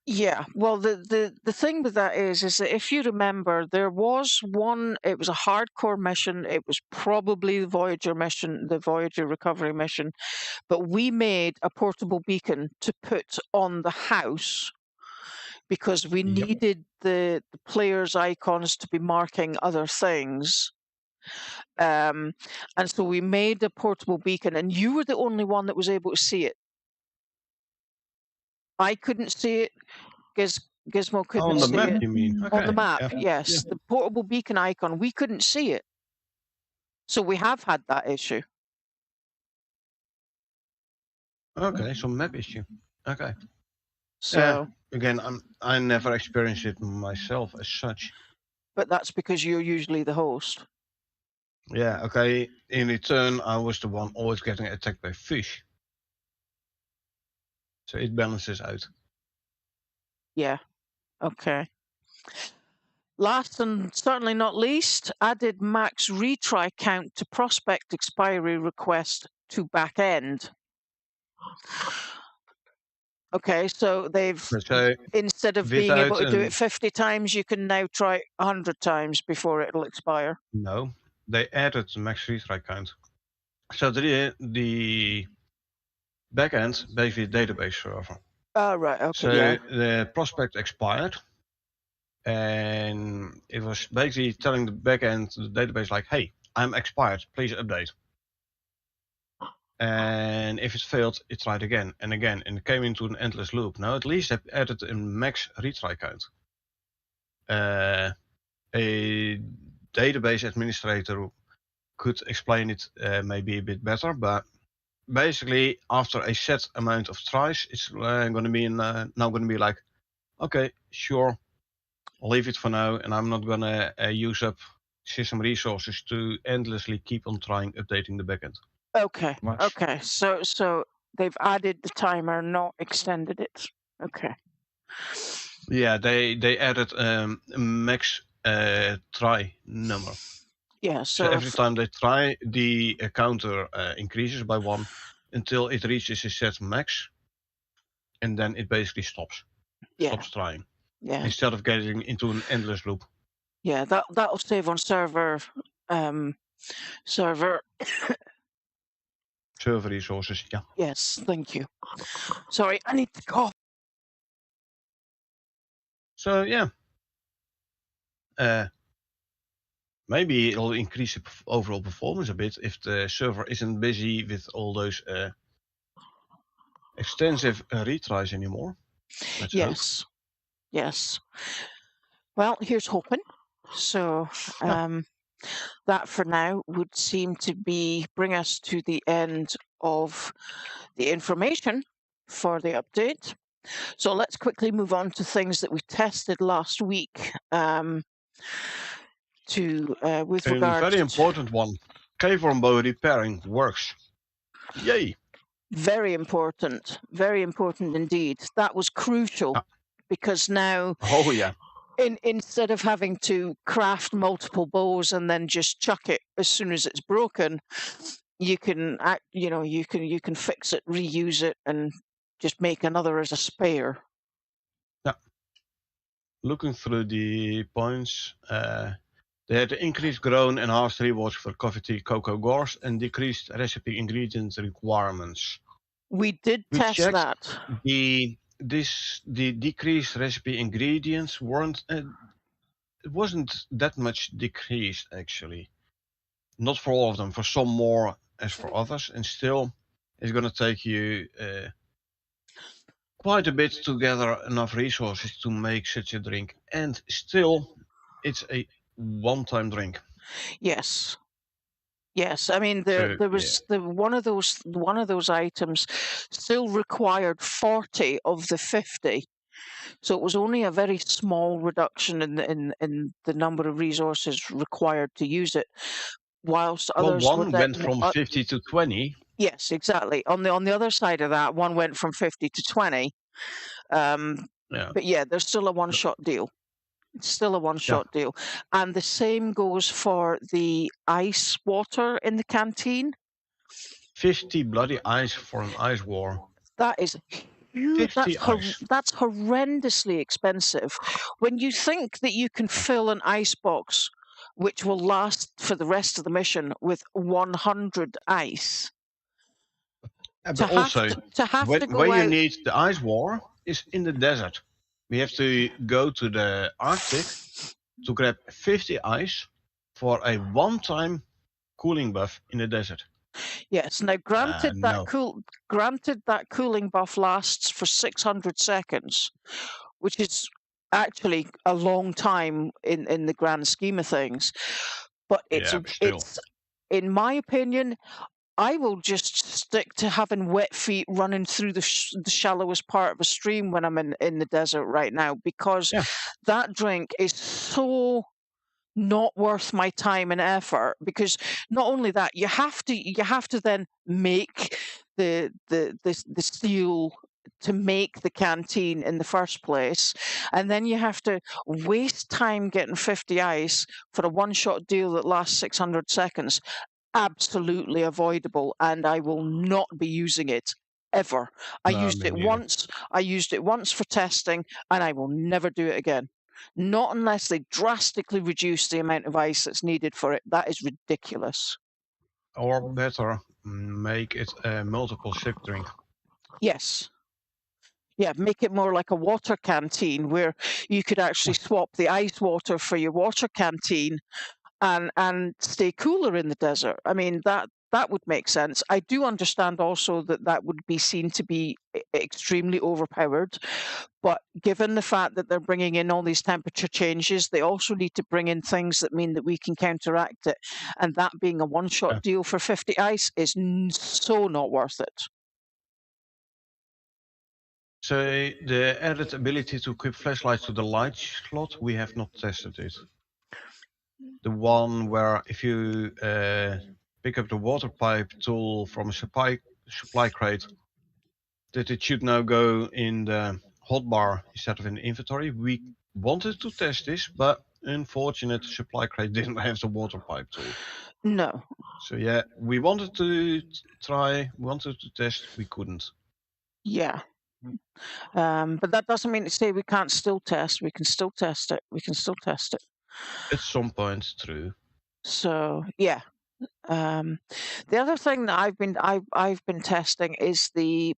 Yeah, well, the thing with that is that if you remember, there was one. It was a hardcore mission. It was probably the Voyager mission, the Voyager recovery mission, but we made a portable beacon to put on the house because we needed the players' icons to be marking other things. And so we made a portable beacon, and you were the only one that was able to see it. I couldn't see it. Gizmo couldn't see it. On the map, you mean? Okay. On the map, yes. Yeah. The portable beacon icon, we couldn't see it. So we have had that issue. Okay, so map issue. Okay. So again, I never experienced it myself as such. But that's because you're usually the host. Yeah, okay. In return, I was the one always getting attacked by fish. So it balances out. Yeah. Okay. Last and certainly not least, added max retry count to prospect expiry request to back end. Okay, so they've, instead of being able to do it 50 times, you can now try 100 times before it'll expire. No, they added the max retry count. So the backend, basically database server. Oh, right, okay, so yeah. The prospect expired, and it was basically telling the backend, the database, like, hey, I'm expired, please update. And if it failed, it tried again and again, and it came into an endless loop. Now at least they added a max retry count. A database administrator could explain it maybe a bit better, but basically after a set amount of tries, it's going to be now going to be like, okay, sure, I'll leave it for now, and I'm not going to use up system resources to endlessly keep on trying updating the backend. Okay. Okay. So they've added the timer, not extended it. Okay. Yeah, they added max try number. Yeah. So every time they try, the counter increases by 1 until it reaches a set max, and then it basically stops. Yeah. Stops trying. Yeah. Instead of getting into an endless loop. Yeah, that'll save on server Server resources, yeah. Yes, thank you. Sorry, I need to cough. So yeah, maybe it'll increase the overall performance a bit if the server isn't busy with all those extensive retries anymore. Let's hope. Yes. Well, here's hoping. So that for now would seem to bring us to the end of the information for the update. So let's quickly move on to things that we tested last week. With regards a very important one, K-form bow repairing works. Yay! Very important indeed. That was crucial because now. Oh yeah. Instead of having to craft multiple bows and then just chuck it as soon as it's broken, you can you can fix it, reuse it, and just make another as a spare. Yeah. Looking through the points, they had increased grown and harvest rewards for coffee, tea, cocoa gores, and decreased recipe ingredient requirements. We did test that. The the decreased recipe ingredients weren't. It wasn't that much decreased actually. Not for all of them. For some more as for others, and still, it's going to take you quite a bit to gather enough resources to make such a drink. And still, it's a one-time drink. Yes. Yes, I mean there was one of those items still required 40 of the 50, so it was only a very small reduction in the number of resources required to use it. Whilst others one went from 50 to 20. Yes, exactly. On the other side of that, one went from 50 to 20. But yeah, there's still a one-shot deal. It's still a one-shot deal. And the same goes for the ice water in the canteen. 50 bloody ice for an ice war. That is huge. That's horrendously expensive. When you think that you can fill an ice box, which will last for the rest of the mission, with 100 ice. But also, where you need the ice war is in the desert. We have to go to the Arctic to grab 50 ice for a one-time cooling buff in the desert. Yes. Now, granted that cooling buff lasts for 600 seconds, which is actually a long time in the grand scheme of things. But it's in my opinion, I will just stick to having wet feet running through the shallowest part of a stream when I'm in the desert right now, because that drink is so not worth my time and effort. Because not only that, you have to then make the seal to make the canteen in the first place, and then you have to waste time getting 50 ice for a one-shot deal that lasts 600 seconds. Absolutely avoidable, and I will not be using it ever. I used it once for testing, and I will never do it again. Not unless they drastically reduce the amount of ice that's needed for it. That is ridiculous. Or better, make it a multiple sip drink. Yes. Yeah, make it more like a water canteen where you could actually swap the ice water for your water canteen and stay cooler in the desert. I mean, that would make sense. I do understand also that would be seen to be extremely overpowered, but given the fact that they're bringing in all these temperature changes, they also need to bring in things that mean that we can counteract it, and that being a one-shot deal for 50 ice is so not worth it. So the added ability to equip flashlights to the light slot, we have not tested it. The one where if you pick up the water pipe tool from a supply crate, that it should now go in the hotbar instead of in the inventory. We wanted to test this, but unfortunately, supply crate didn't have the water pipe tool. No. So yeah, we wanted to test, we couldn't. Yeah. But that doesn't mean to say we can't still test. We can still test it. At some point, true. So yeah. The other thing that I've been testing is the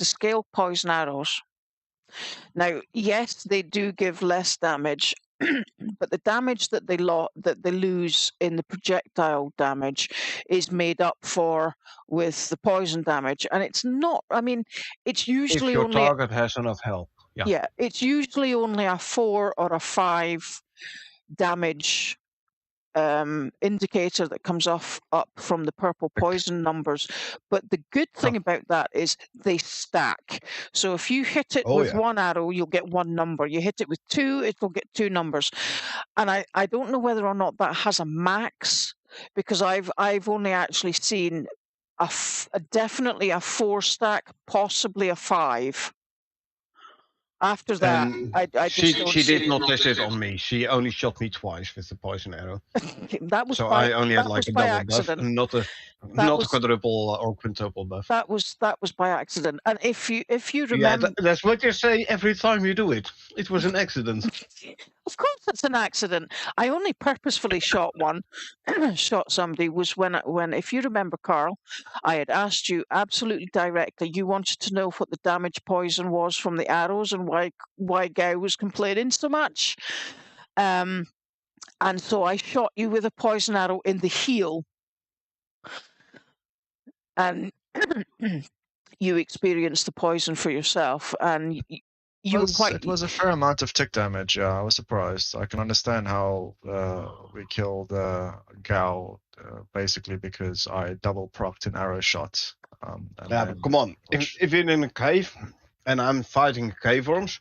scale poison arrows. Now, yes, they do give less damage, but the damage that they lose in the projectile damage is made up for with the poison damage, and it's not. I mean, it's usually if your target has enough health. Yeah, it's usually only a 4 or a 5 damage indicator that comes up from the purple poison numbers. But the good thing about that is they stack. So if you hit it with one arrow, you'll get one number. You hit it with 2, it will get 2 numbers. And I don't know whether or not that has a max, because I've only actually seen definitely a 4 stack, possibly a 5. After that, she did not test it on me. She only shot me twice with the poison arrow. That was I only had like a double buff, and not a Not quadruple or quintuple buff. That was by accident. And if you remember, that's what you say every time you do it. It was an accident. Of course, it's an accident. I only purposefully shot shot somebody was when if you remember, Carl, I had asked you absolutely directly. You wanted to know what the damage poison was from the arrows and why Guy was complaining so much. And so I shot you with a poison arrow in the heel. And you experienced the poison for yourself, and it was a fair amount of tick damage. Yeah, I was surprised. I can understand how we killed Gao basically because I double procced an arrow shot. But come on, if you're in a cave and I'm fighting cave worms,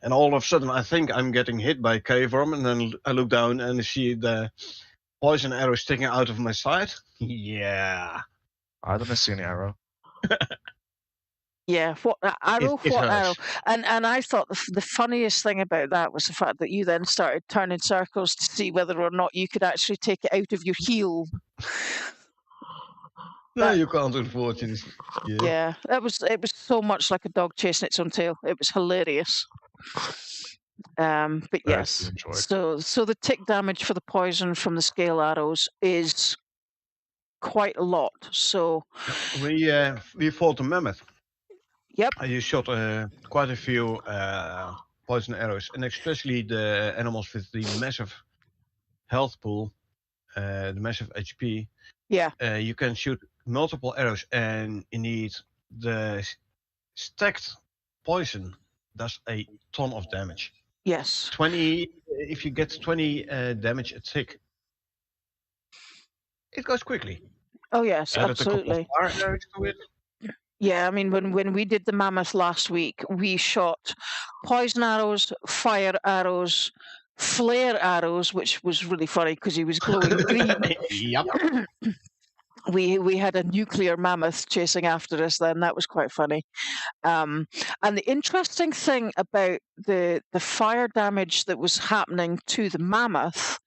and all of a sudden I think I'm getting hit by a cave worm, and then I look down and I see the poison arrow sticking out of my side. Yeah. I don't see any arrow. Yeah, what arrow? What arrow? And I thought the funniest thing about that was the fact that you then started turning circles to see whether or not you could actually take it out of your heel. No, you can't, unfortunately. Yeah, it was so much like a dog chasing its own tail. It was hilarious. But yes, so the tick damage for the poison from the scale arrows is quite a lot. So we fought a mammoth. Yep. You shot quite a few poison arrows, and especially the animals with the massive health pool, the massive HP. Yeah. You can shoot multiple arrows, and indeed the stacked poison does a ton of damage. Yes. 20. If you get 20 damage a tick, it goes quickly. Oh yes, absolutely. Yeah, I mean, when we did the mammoth last week, we shot poison arrows, fire arrows, flare arrows, which was really funny because he was glowing green. Yep. We had a nuclear mammoth chasing after us then. That was quite funny. And the interesting thing about the fire damage that was happening to the mammoth,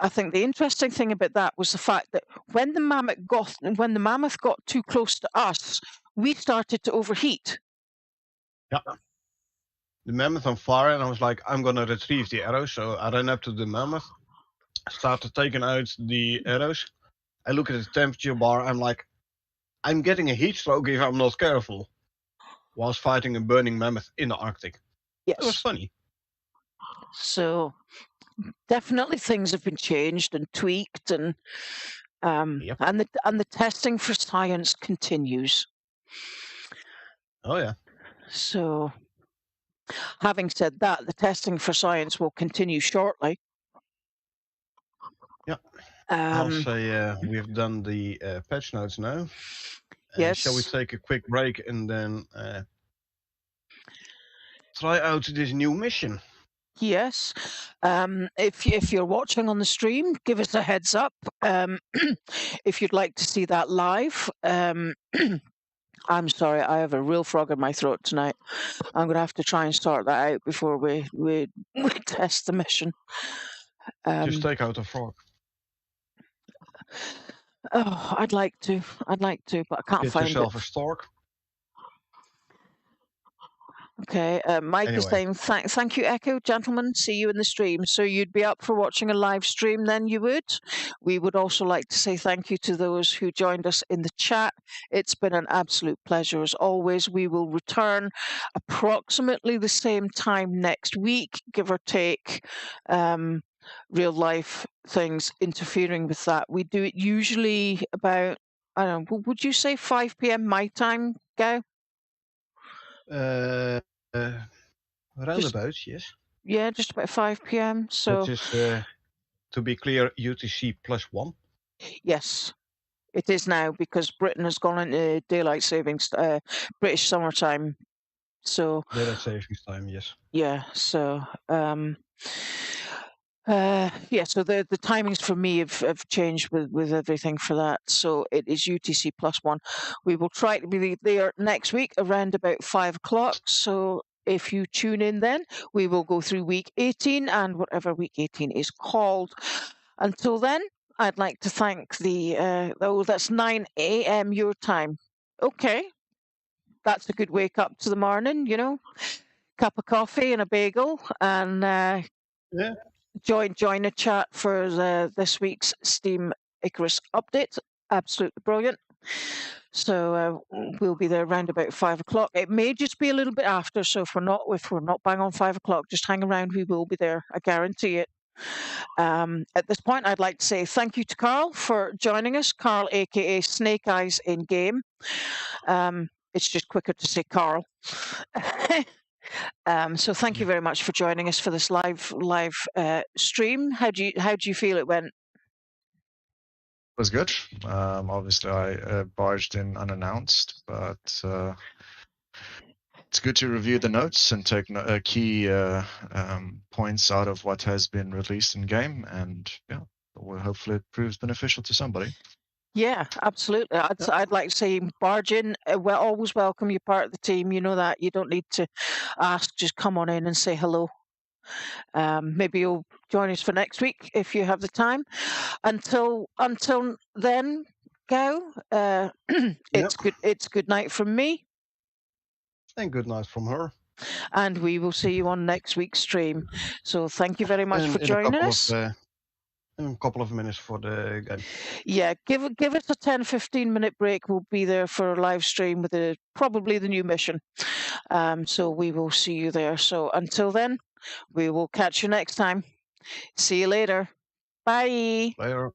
I think the interesting thing about that was the fact that when the mammoth got too close to us, we started to overheat. Yeah. The mammoth on fire, and I was like, I'm gonna retrieve the arrows. So I ran up to the mammoth, started taking out the arrows. I look at the temperature bar. I'm like, I'm getting a heat stroke if I'm not careful. Whilst fighting a burning mammoth in the Arctic. Yes. It was funny. So definitely things have been changed and tweaked, and Yep. and the testing for science continues. Oh yeah. So, having said that, the testing for science will continue shortly. Yeah. I'll say we've done the patch notes now. Yes. Shall we take a quick break and then try out this new mission? Yes. If you're watching on the stream, give us a heads up. If you'd like to see that live. I'm sorry, I have a real frog in my throat tonight. I'm going to have to try and sort that out before we test the mission. Just take out a frog. Oh, I'd like to, but I can't find it. Get yourself a stork. Okay, Mike is saying, thank you, Echo, gentlemen, see you in the stream. So you'd be up for watching a live stream then, you would? We would also like to say thank you to those who joined us in the chat. It's been an absolute pleasure as always. We will return approximately the same time next week, give or take. Real life things interfering with that. We do it usually about, I don't know, would you say 5 p.m. my time, Gao? Roundabouts, yes. Yeah, just about 5 p.m. So just to be clear, UTC +1. Yes, it is now because Britain has gone into daylight savings, British summertime. So daylight savings time, yes. Yeah. So so the timings for me have changed with everything for that. So it is UTC +1. We will try to be there next week around about 5 o'clock. So if you tune in then, we will go through week 18 and whatever week 18 is called. Until then, I'd like to thank that's 9 a.m. your time. Okay, that's a good wake up to the morning, cup of coffee and a bagel, and Yeah. join the chat for this week's Steam Icarus update. Absolutely brilliant. So we'll be there around about 5 o'clock. It may just be a little bit after, so if we're not bang on 5 o'clock, just hang around. We will be there. I guarantee it. At this point, I'd like to say thank you to Carl for joining us. Carl, aka Snake Eyes in game. It's just quicker to say Carl. So thank you very much for joining us for this live stream. How do you feel it went? It was good. Obviously, I barged in unannounced, but it's good to review the notes and take key points out of what has been released in game, and yeah, well, hopefully it proves beneficial to somebody. Yeah, absolutely. I'd like to say barge in. Always welcome. You're part of the team. You know that. You don't need to ask. Just come on in and say hello. Maybe you'll join us for next week if you have the time. Until then, go. It's good night from me. And good night from her. And we will see you on next week's stream. So thank you very much for joining us. In a couple of minutes for the game. Yeah, give us a 10-15 minute break. We'll be there for a live stream with probably the new mission. So we will see you there. So until then, we will catch you next time. See you later. Bye. Later.